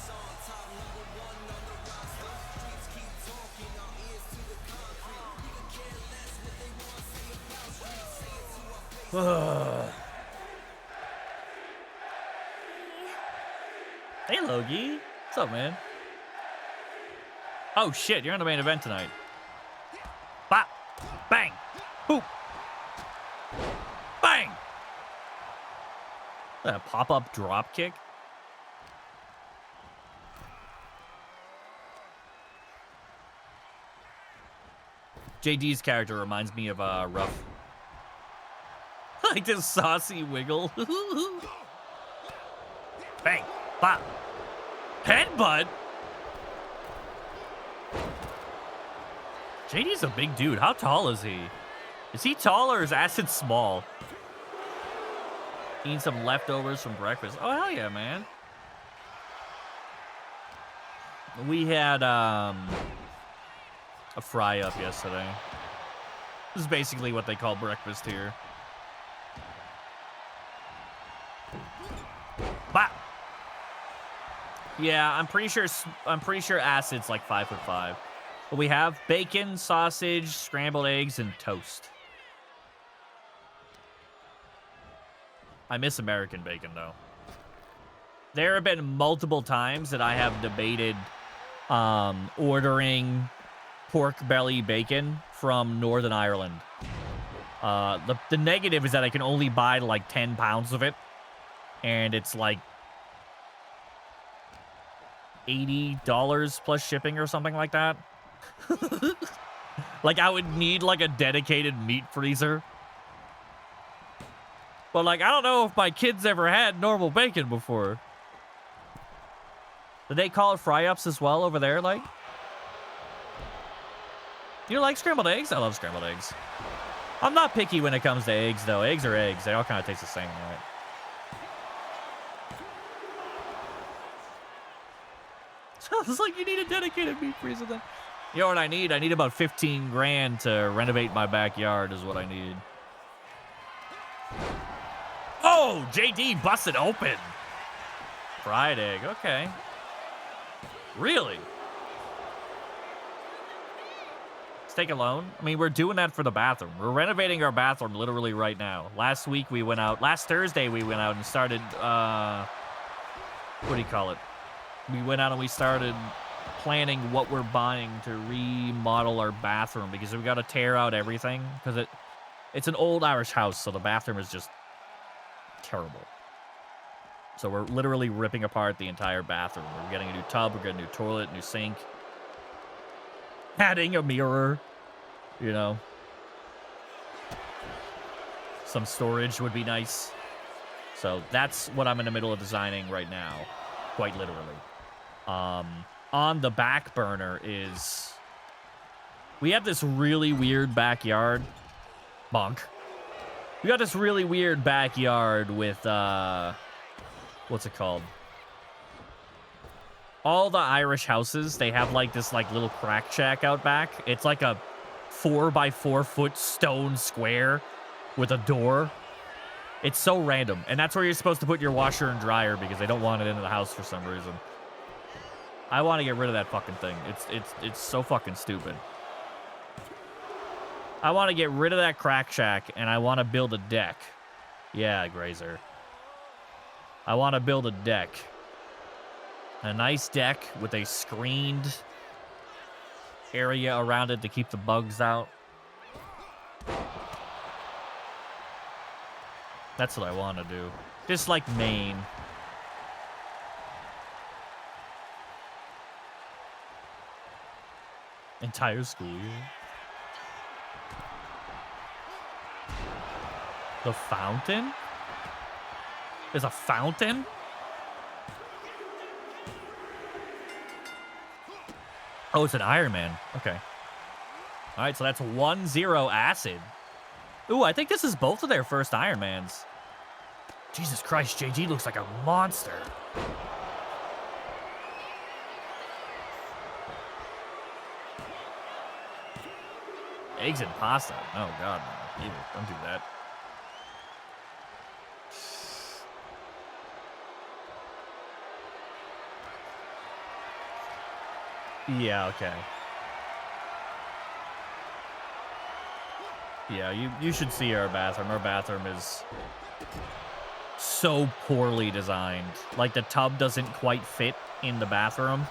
Hey, Logie. What's up, man? Oh, shit. You're in the main event tonight. Bop. Bang. Boop. Bang. That pop-up drop kick. JD's character reminds me of Ruff. Like this saucy wiggle. Bang. Bop. Headbutt. JD's a big dude. How tall is he? Is he tall or is Acid small? Eating some leftovers from breakfast. Oh, hell yeah, man. We had a fry up yesterday. This is basically what they call breakfast here. Bop. Yeah, I'm pretty sure Acid's like 5'5". But we have bacon, sausage, scrambled eggs, and toast. I miss American bacon, though. There have been multiple times that I have debated ordering pork belly bacon from Northern Ireland. The negative is that I can only buy like 10 pounds of it. And it's like $80 plus shipping or something like that. Like, I would need like a dedicated meat freezer. But like, I don't know if my kids ever had normal bacon before. Do they call it fry-ups as well over there, like? You like scrambled eggs? I love scrambled eggs. I'm not picky when it comes to eggs, though. Eggs are eggs. They all kind of taste the same, right? It's like you need a dedicated meat freezer then. You know what I need? I need about 15 grand to renovate my backyard is what I need. Oh, JD busted open. Fried egg, okay. Really? Steak alone? I mean, we're doing that for the bathroom. We're renovating our bathroom literally right now. Last Thursday we went out and started, what do you call it? We went out and we started planning what we're buying to remodel our bathroom because we got to tear out everything because it's an old Irish house, so the bathroom is just terrible. So we're literally ripping apart the entire bathroom. We're getting a new tub, we're getting a new toilet, new sink, adding a mirror, you know. Some storage would be nice. So that's what I'm in the middle of designing right now, quite literally. On the back burner is we have this really weird backyard. Bonk. We got this really weird backyard with what's it called? All the Irish houses, they have like this like little crack shack out back. It's like a 4x4 foot stone square with a door. It's so random. And that's where you're supposed to put your washer and dryer because they don't want it into the house for some reason. I want to get rid of that fucking thing. It's so fucking stupid. I want to get rid of that crack shack, and I want to build a deck. Yeah, Grazer. I want to build a deck. A nice deck with a screened area around it to keep the bugs out. That's what I want to do. Just like Maine. Entire school year. The fountain? There's a fountain? Oh, it's an Iron Man. Okay. All right, so that's 1-0 Acid. Ooh, I think this is both of their first Iron Mans. Jesus Christ, JG looks like a monster. Eggs and pasta. Oh, God, no. Ew, don't do that. Yeah, okay. Yeah, you should see our bathroom. Our bathroom is so poorly designed. Like, the tub doesn't quite fit in the bathroom.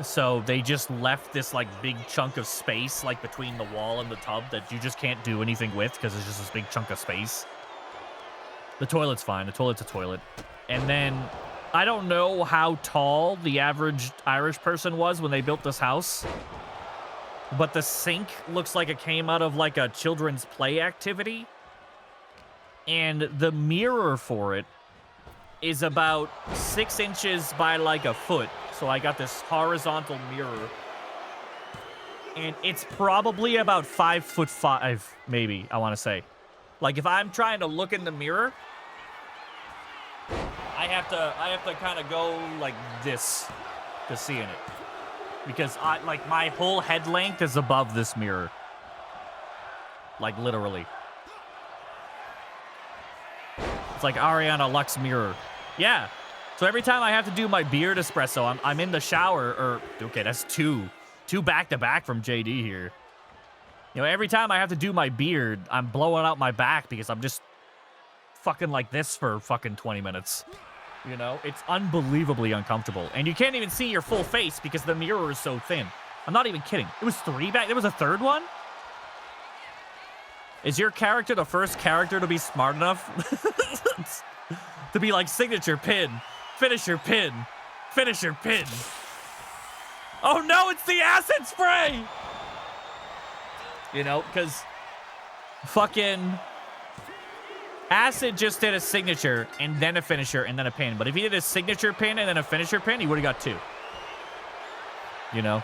So they just left this, like, big chunk of space, like, between the wall and the tub that you just can't do anything with because it's just this big chunk of space. The toilet's fine. The toilet's a toilet. And then, I don't know how tall the average Irish person was when they built this house, but the sink looks like it came out of, like, a children's play activity. And the mirror for it is about 6 inches by, like, a foot. So I got this horizontal mirror. And it's probably about 5'5", maybe, I want to say. Like, if I'm trying to look in the mirror, I have to kind of go like this to see in it. Because my whole head length is above this mirror. Like, literally. It's like Ariana Lux mirror. Yeah. So every time I have to do my beard espresso, I'm in the shower, or, okay, that's two back-to-back from JD here. You know, every time I have to do my beard, I'm blowing out my back because I'm just fucking like this for fucking 20 minutes. You know, it's unbelievably uncomfortable. And you can't even see your full face because the mirror is so thin. I'm not even kidding. It was 3 back. There was a third one? Is your character the first character to be smart enough to be like signature pin, finisher pin, finisher pin? Oh no, it's the acid spray! You know, because fucking Acid just did a signature and then a finisher and then a pin. But if he did a signature pin and then a finisher pin, he would have got 2. You know?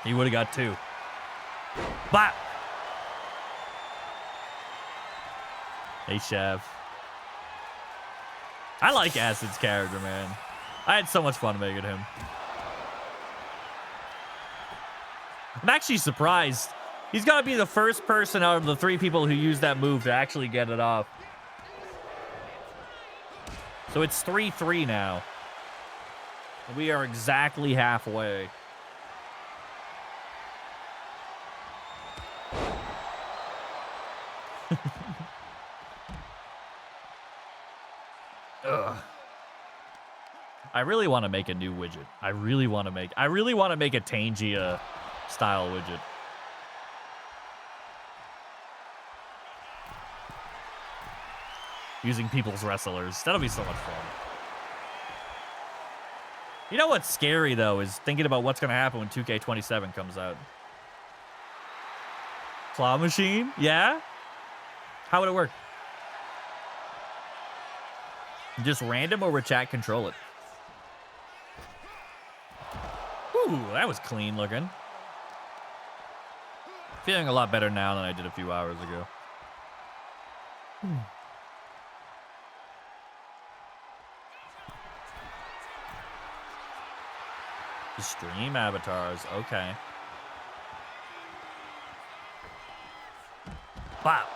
He would have got 2. Bop! Hey, Shav. I like Acid's character, man. I had so much fun making him. I'm actually surprised. He's got to be the first person out of the 3 people who used that move to actually get it off. So it's 3-3 now. We are exactly halfway. Ugh. I really want to make a new widget. I really want to make a Tangia style widget. Using people's wrestlers. That'll be so much fun. You know what's scary, though, is thinking about what's going to happen when 2K27 comes out. Claw machine? Yeah? How would it work? Just random, or would chat control it? Ooh, that was clean looking. Feeling a lot better now than I did a few hours ago. Stream avatars, okay. Wow.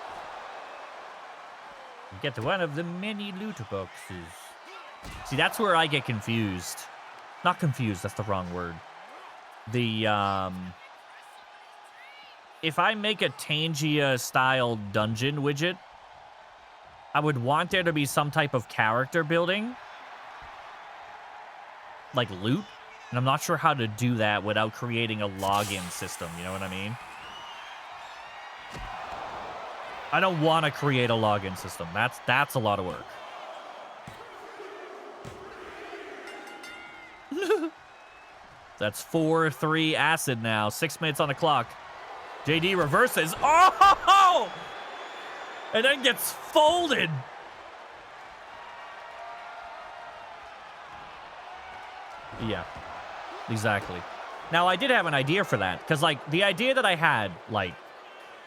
Get one of the many loot boxes. See, that's where I get confused. Not confused, that's the wrong word. If I make a Tangia-style dungeon widget, I would want there to be some type of character building. Like loot. And I'm not sure how to do that without creating a login system, you know what I mean? I don't want to create a login system. That's a lot of work. That's 4-3 Acid now. 6 minutes on the clock. JD reverses. Oh! And then gets folded. Yeah, exactly. Now, I did have an idea for that, because, like, the idea that I had, like,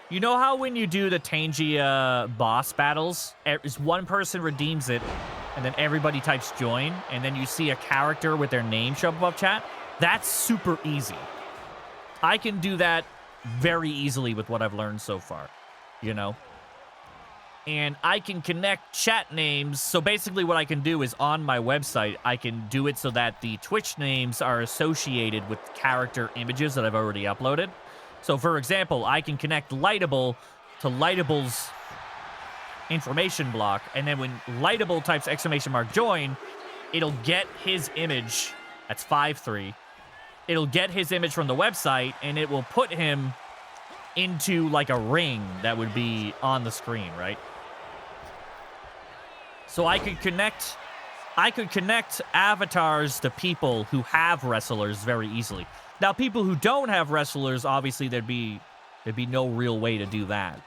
you know how when you do the Tangia boss battles, is one person redeems it, and then everybody types join, and then you see a character with their name show up above chat? That's super easy. I can do that very easily with what I've learned so far, you know? And I can connect chat names. So basically what I can do is on my website, I can do it so that the Twitch names are associated with character images that I've already uploaded. So for example, I can connect Lightable to Lightable's information block. And then when Lightable types exclamation mark join, it'll get his image. That's 5-3. It'll get his image from the website and it will put him into like a ring that would be on the screen, right? So I could connect avatars to people who have wrestlers very easily. Now, people who don't have wrestlers, obviously there'd be no real way to do that.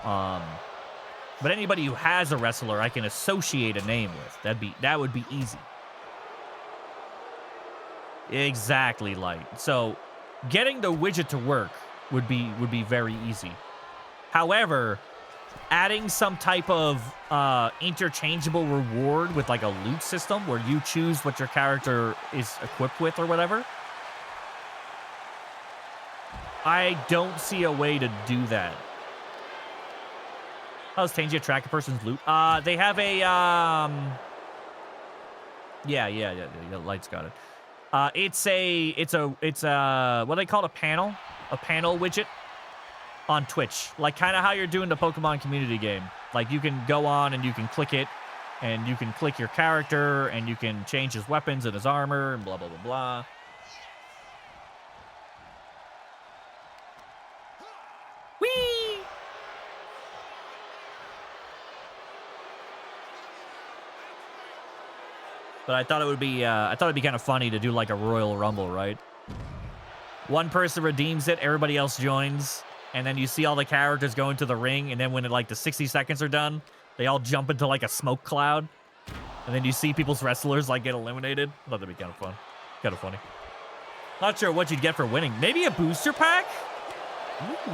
But anybody who has a wrestler, I can associate a name with. That would be easy. Exactly, Light. So, getting the widget to work would be very easy. However, adding some type of interchangeable reward with like a loot system where you choose what your character is equipped with or whatever, I don't see a way to do that. How does Tangia track a person's loot? They have a yeah, Light's got it. It's a what do they call it? A panel widget on Twitch, like kind of how you're doing the Pokemon community game. Like you can go on and you can click it, and you can click your character, and you can change his weapons and his armor, and blah blah blah blah. Whee! But I thought it'd be kind of funny to do like a Royal Rumble, right? One person redeems it, everybody else joins, and then you see all the characters go into the ring, and then when like the 60 seconds are done, they all jump into like a smoke cloud, and then you see people's wrestlers like get eliminated. I thought that'd be kind of fun, kind of funny. Not sure what you'd get for winning. Maybe a booster pack. Ooh.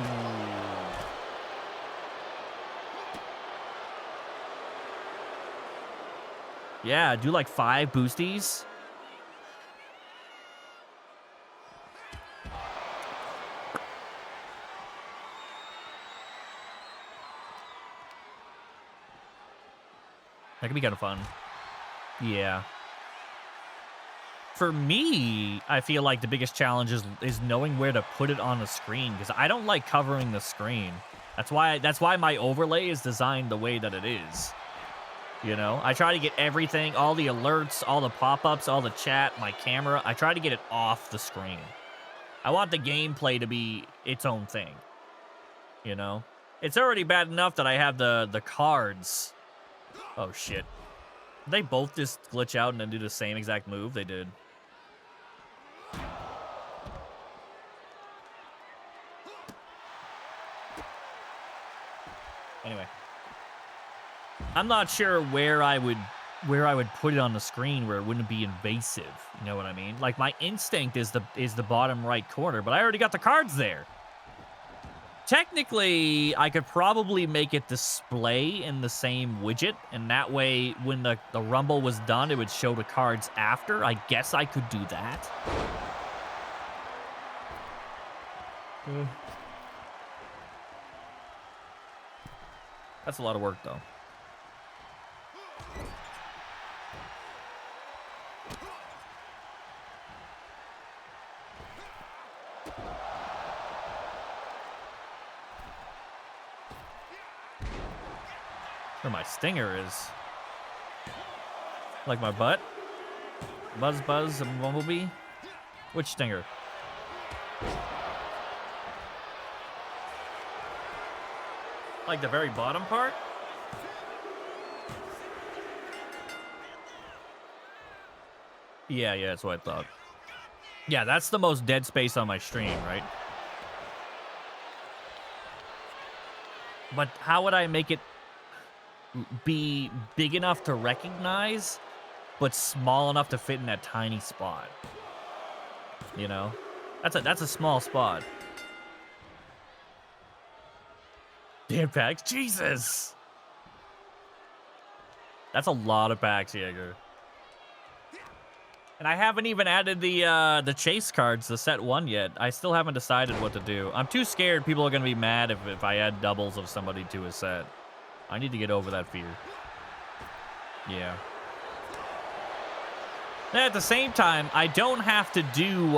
Yeah, do like 5 boosties. That could be kind of fun. Yeah. For me, I feel like the biggest challenge is knowing where to put it on the screen, because I don't like covering the screen. That's why my overlay is designed the way that it is. You know, I try to get everything, all the alerts, all the pop-ups, all the chat, my camera. I try to get it off the screen. I want the gameplay to be its own thing. You know? It's already bad enough that I have the cards. Oh, shit. Did they both just glitch out and then do the same exact move? They did. Anyway. I'm not sure where I would put it on the screen where it wouldn't be invasive. You know what I mean? Like my instinct is the bottom right corner, but I already got the cards there. Technically, I could probably make it display in the same widget, and that way when the rumble was done, it would show the cards after. I guess I could do that. That's a lot of work though. Where my stinger is. Like my butt? Buzz, and Bumblebee? Which stinger? Like the very bottom part? Yeah, that's what I thought. Yeah, that's the most dead space on my stream, right? But how would I make it be big enough to recognize? but small enough to fit in that tiny spot. You know? That's a small spot. Damn packs. Jesus! That's a lot of packs, Jaeger. And I haven't even added the chase cards to set 1 yet. I still haven't decided what to do. I'm too scared people are going to be mad if I add doubles of somebody to a set. I need to get over that fear. Yeah. And at the same time, I don't have to do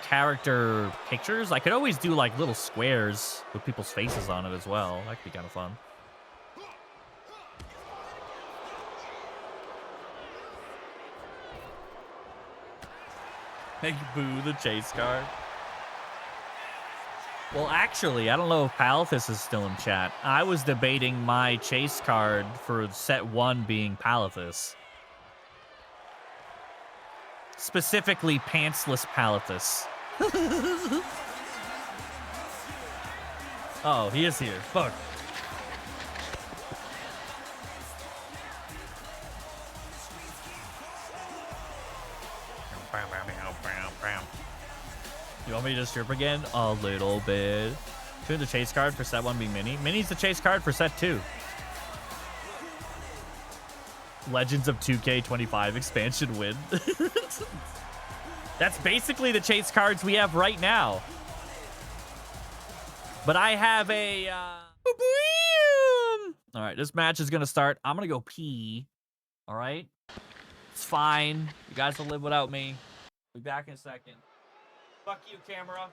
character pictures. I could always do like little squares with people's faces on it as well. That could be kind of fun. Make boo the chase card. Well, actually, I don't know if Palithus is still in chat. I was debating my chase card for set 1 being Palithus. Specifically, pantsless Palithus. Oh, he is here. Fuck. You want me to strip again? A little bit. Shouldn't the chase card for set 1 be Mini? Mini's the chase card for set 2. Legends of 2K25 expansion win. That's basically the chase cards we have right now. But I have a... All right, this match is going to start. I'm going to go pee. All right? It's fine. You guys will live without me. Be back in a second. Fuck you, camera.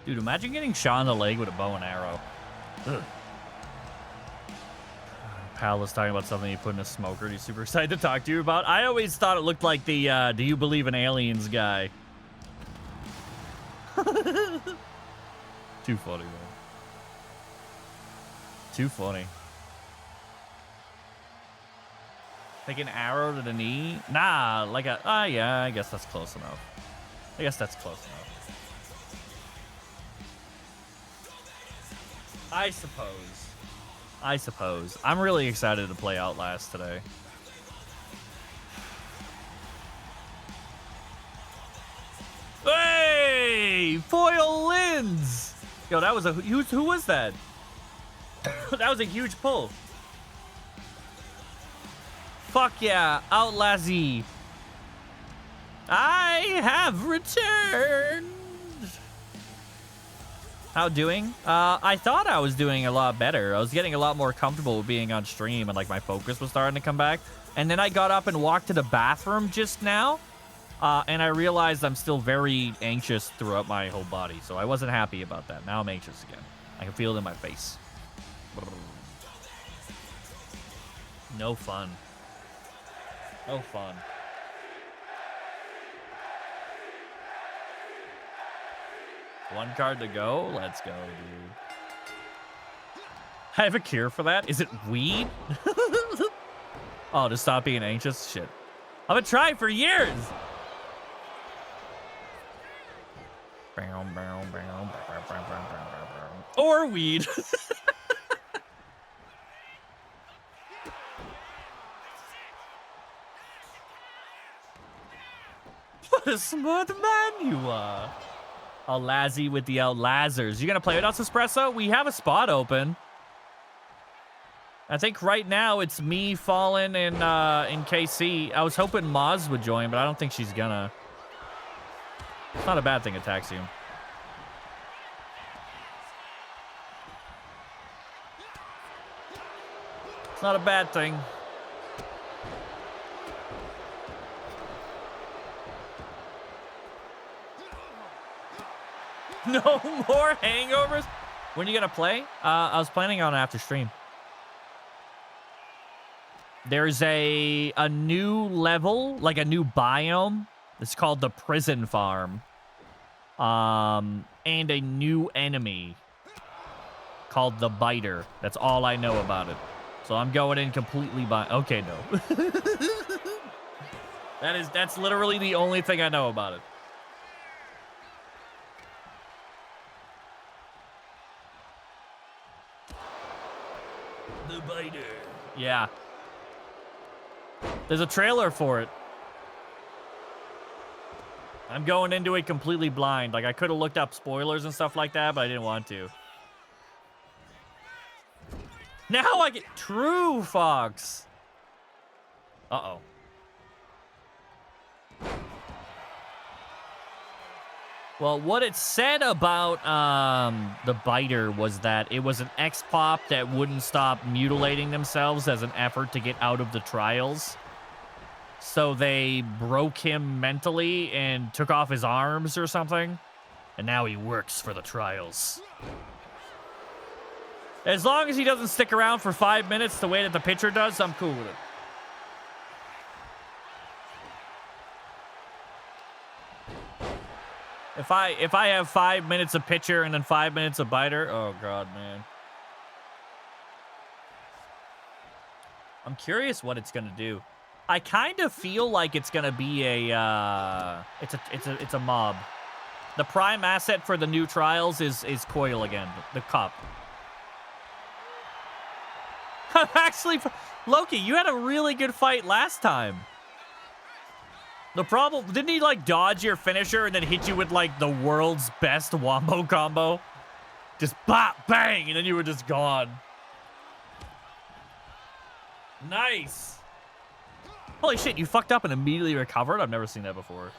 Dude, imagine getting shot in the leg with a bow and arrow. Ugh. Pal was talking about something he put in a smoker. He's super excited to talk to you about. I always thought it looked like the do you believe in aliens guy. Too funny, man. Too funny. Like an arrow to the knee? Nah, like a... yeah, I guess that's close enough. I guess that's close enough. I suppose. I'm really excited to play Outlast today. Hey! Foil Lins! Yo, that was a... Who was that? That was a huge pull. Fuck yeah, Outlasty. I have returned. How doing? I thought I was doing a lot better. I was getting a lot more comfortable with being on stream and like my focus was starting to come back. And then I got up and walked to the bathroom just now. And I realized I'm still very anxious throughout my whole body. So I wasn't happy about that. Now I'm anxious again. I can feel it in my face. No fun. No fun. One card to go. Let's go, dude. I have a cure for that. Is it weed? Oh, to stop being anxious? Shit. I've been trying for years. Or weed. What a smart man you are. A Lazzy with the Lazers. You gonna play with us, Espresso? We have a spot open. I think right now it's me, Fallen, and in KC. I was hoping Maz would join, but I don't think she's gonna. It's not a bad thing, Ataxium. It's not a bad thing. No more hangovers? When are you gonna play? I was planning on after stream. There's a new level, like a new biome. It's called the Prison Farm. And a new enemy called the Biter. That's all I know about it. So I'm going in completely by... Okay, no. That's literally the only thing I know about it. The Biter. Yeah. There's a trailer for it. I'm going into it completely blind. Like, I could have looked up spoilers and stuff like that, but I didn't want to. Now I get... True, Fox. Uh-oh. Well, what it said about the Biter was that it was an X-Pop that wouldn't stop mutilating themselves as an effort to get out of the trials. So they broke him mentally and took off his arms or something. And now he works for the trials. As long as he doesn't stick around for 5 minutes the way that the pitcher does, I'm cool with it. If I have 5 minutes of pitcher and then 5 minutes of Biter, oh god, man. I'm curious what it's gonna do. I kind of feel like it's gonna be a it's a mob. The prime asset for the new trials is Coil again, the cup. Actually, Loki, you had a really good fight last time. The problem, didn't he like dodge your finisher and then hit you with like the world's best wombo combo? Just bop, bang, and then you were just gone. Nice. Holy shit, you fucked up and immediately recovered? I've never seen that before.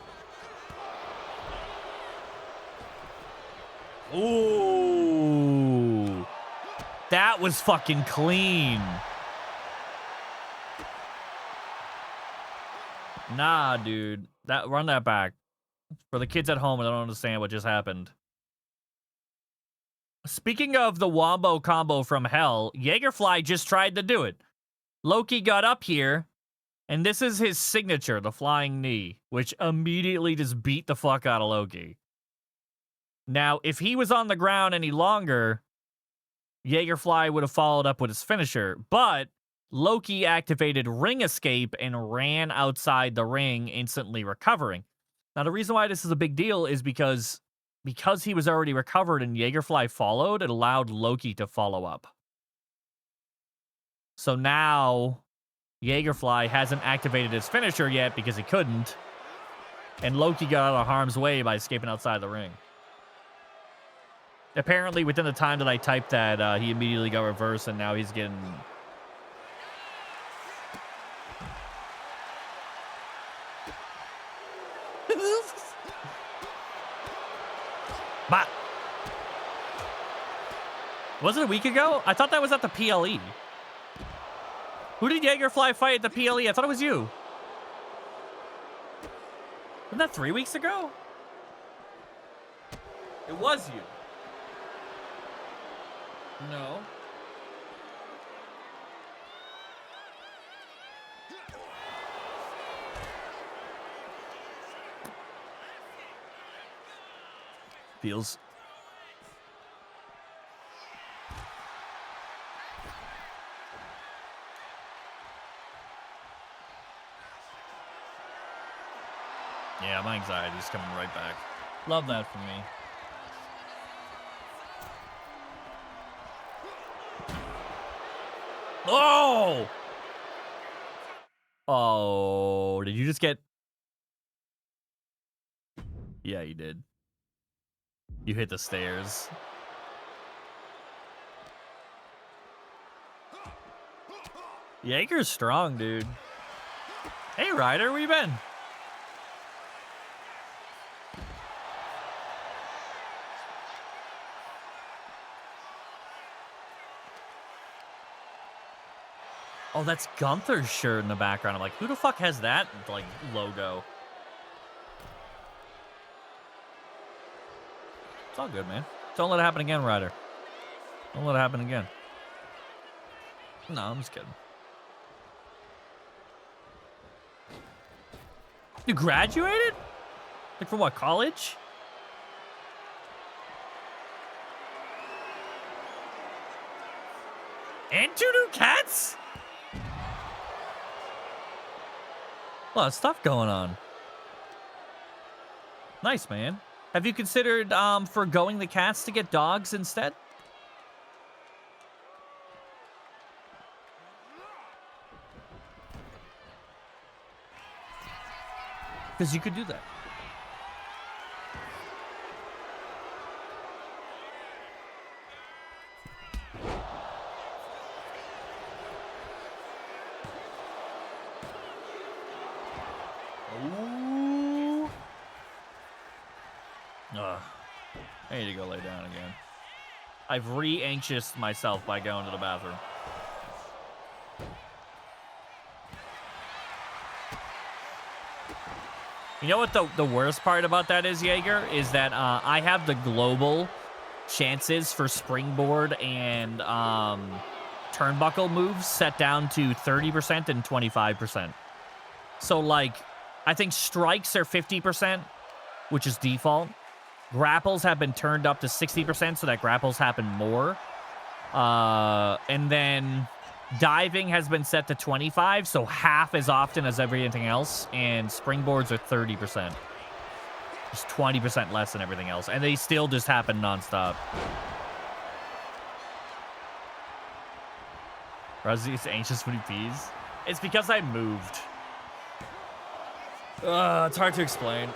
Ooh. That was fucking clean. Nah, dude. Run that back. For the kids at home, I don't understand what just happened. Speaking of the wombo combo from hell, Jaegerfly just tried to do it. Loki got up here, and this is his signature, the flying knee, which immediately just beat the fuck out of Loki. Now, if he was on the ground any longer, Jaegerfly would have followed up with his finisher, but Loki activated ring escape and ran outside the ring, instantly recovering. Now, the reason why this is a big deal is because he was already recovered and Jaegerfly followed, it allowed Loki to follow up. So now, Jaegerfly hasn't activated his finisher yet because he couldn't, and Loki got out of harm's way by escaping outside the ring. Apparently, within the time that I typed that, he immediately got reversed, and now he's getting... Bah. Was it a week ago? I thought that was at the PLE. Who did Jaegerfly fight at the PLE? I thought it was you. Wasn't that 3 weeks ago? It was you. No. Feels. Yeah, my anxiety's coming right back. Love that for me. Oh! Oh, did you just get... Yeah, you did. You hit the stairs. Jaeger's strong, dude. Hey, Ryder, where you been? Oh, that's Gunther's shirt in the background. I'm like, who the fuck has that, like, logo? It's all good, man. Don't let it happen again, Ryder. Don't let it happen again. No, I'm just kidding. You graduated? Like, from what, college? And 2 new cats? A lot of stuff going on. Nice, man. Have you considered forgoing the cats to get dogs instead? Because you could do that. Ooh. Ugh. I need to go lay down again. I've re-anxious myself by going to the bathroom. You know what the worst part about that is, Jaeger? Is that I have the global chances for springboard and turnbuckle moves set down to 30% and 25%. So, like, I think strikes are 50%, which is default. Grapples have been turned up to 60%, so that grapples happen more. And then diving has been set to 25, so half as often as everything else. And springboards are 30%. Just 20% less than everything else. And they still just happen nonstop. Rozzy is anxious when he pees. It's because I moved. It's hard to explain.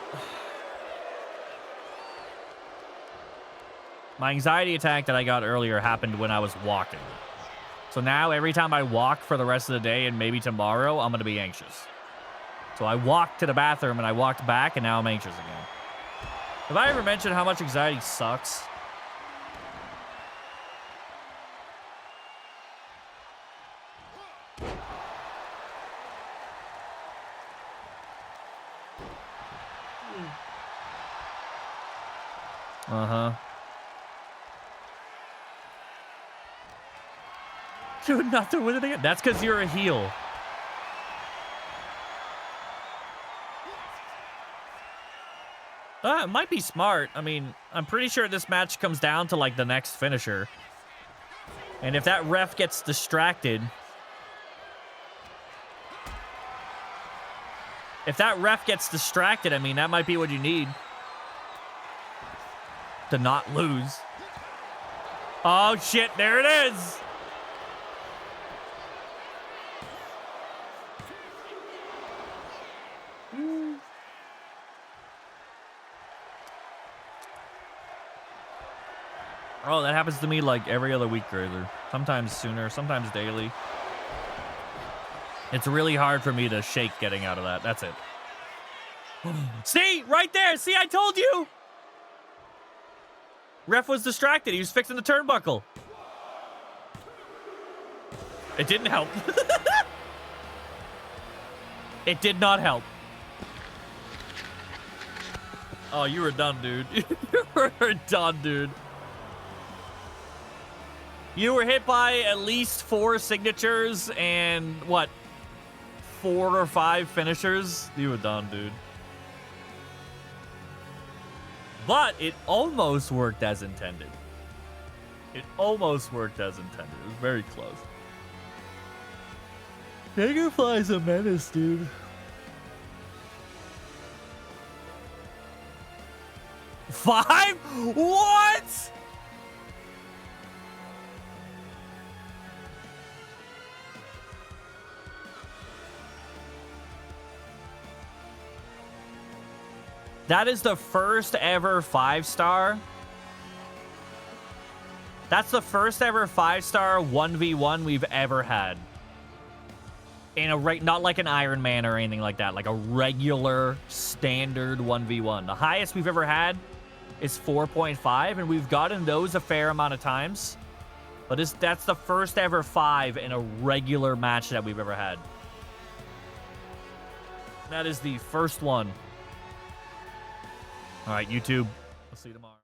My anxiety attack that I got earlier happened when I was walking. So now every time I walk for the rest of the day and maybe tomorrow, I'm going to be anxious. So I walked to the bathroom and I walked back and now I'm anxious again. Have I ever mentioned how much anxiety sucks? Uh-huh. Doing nothing with it again. That's because you're a heel. It might be smart. I mean, I'm pretty sure this match comes down to, like, the next finisher. And if that ref gets distracted... If that ref gets distracted, I mean, that might be what you need. To not lose. Oh, shit. There it is. Oh, that happens to me like every other week, Grazer. Sometimes sooner, sometimes daily. It's really hard for me to shake getting out of that. That's it. See? Right there. See, I told you. Ref was distracted. He was fixing the turnbuckle. It didn't help. It did not help. Oh, you were done, dude. You were done, dude. You were hit by at least 4 signatures and, what, 4 or 5 finishers? You were done, dude. But it almost worked as intended. It almost worked as intended. It was very close. Jaegerfly's a menace, dude. Five? What? That is the first ever 5-star. That's the first ever 5-star 1v1 we've ever had. In a not like an Iron Man or anything like that, like a regular standard 1v1. The highest we've ever had is 4.5, and we've gotten those a fair amount of times. But that's the first ever 5 in a regular match that we've ever had. That is the first one. All right, YouTube. I'll see you tomorrow.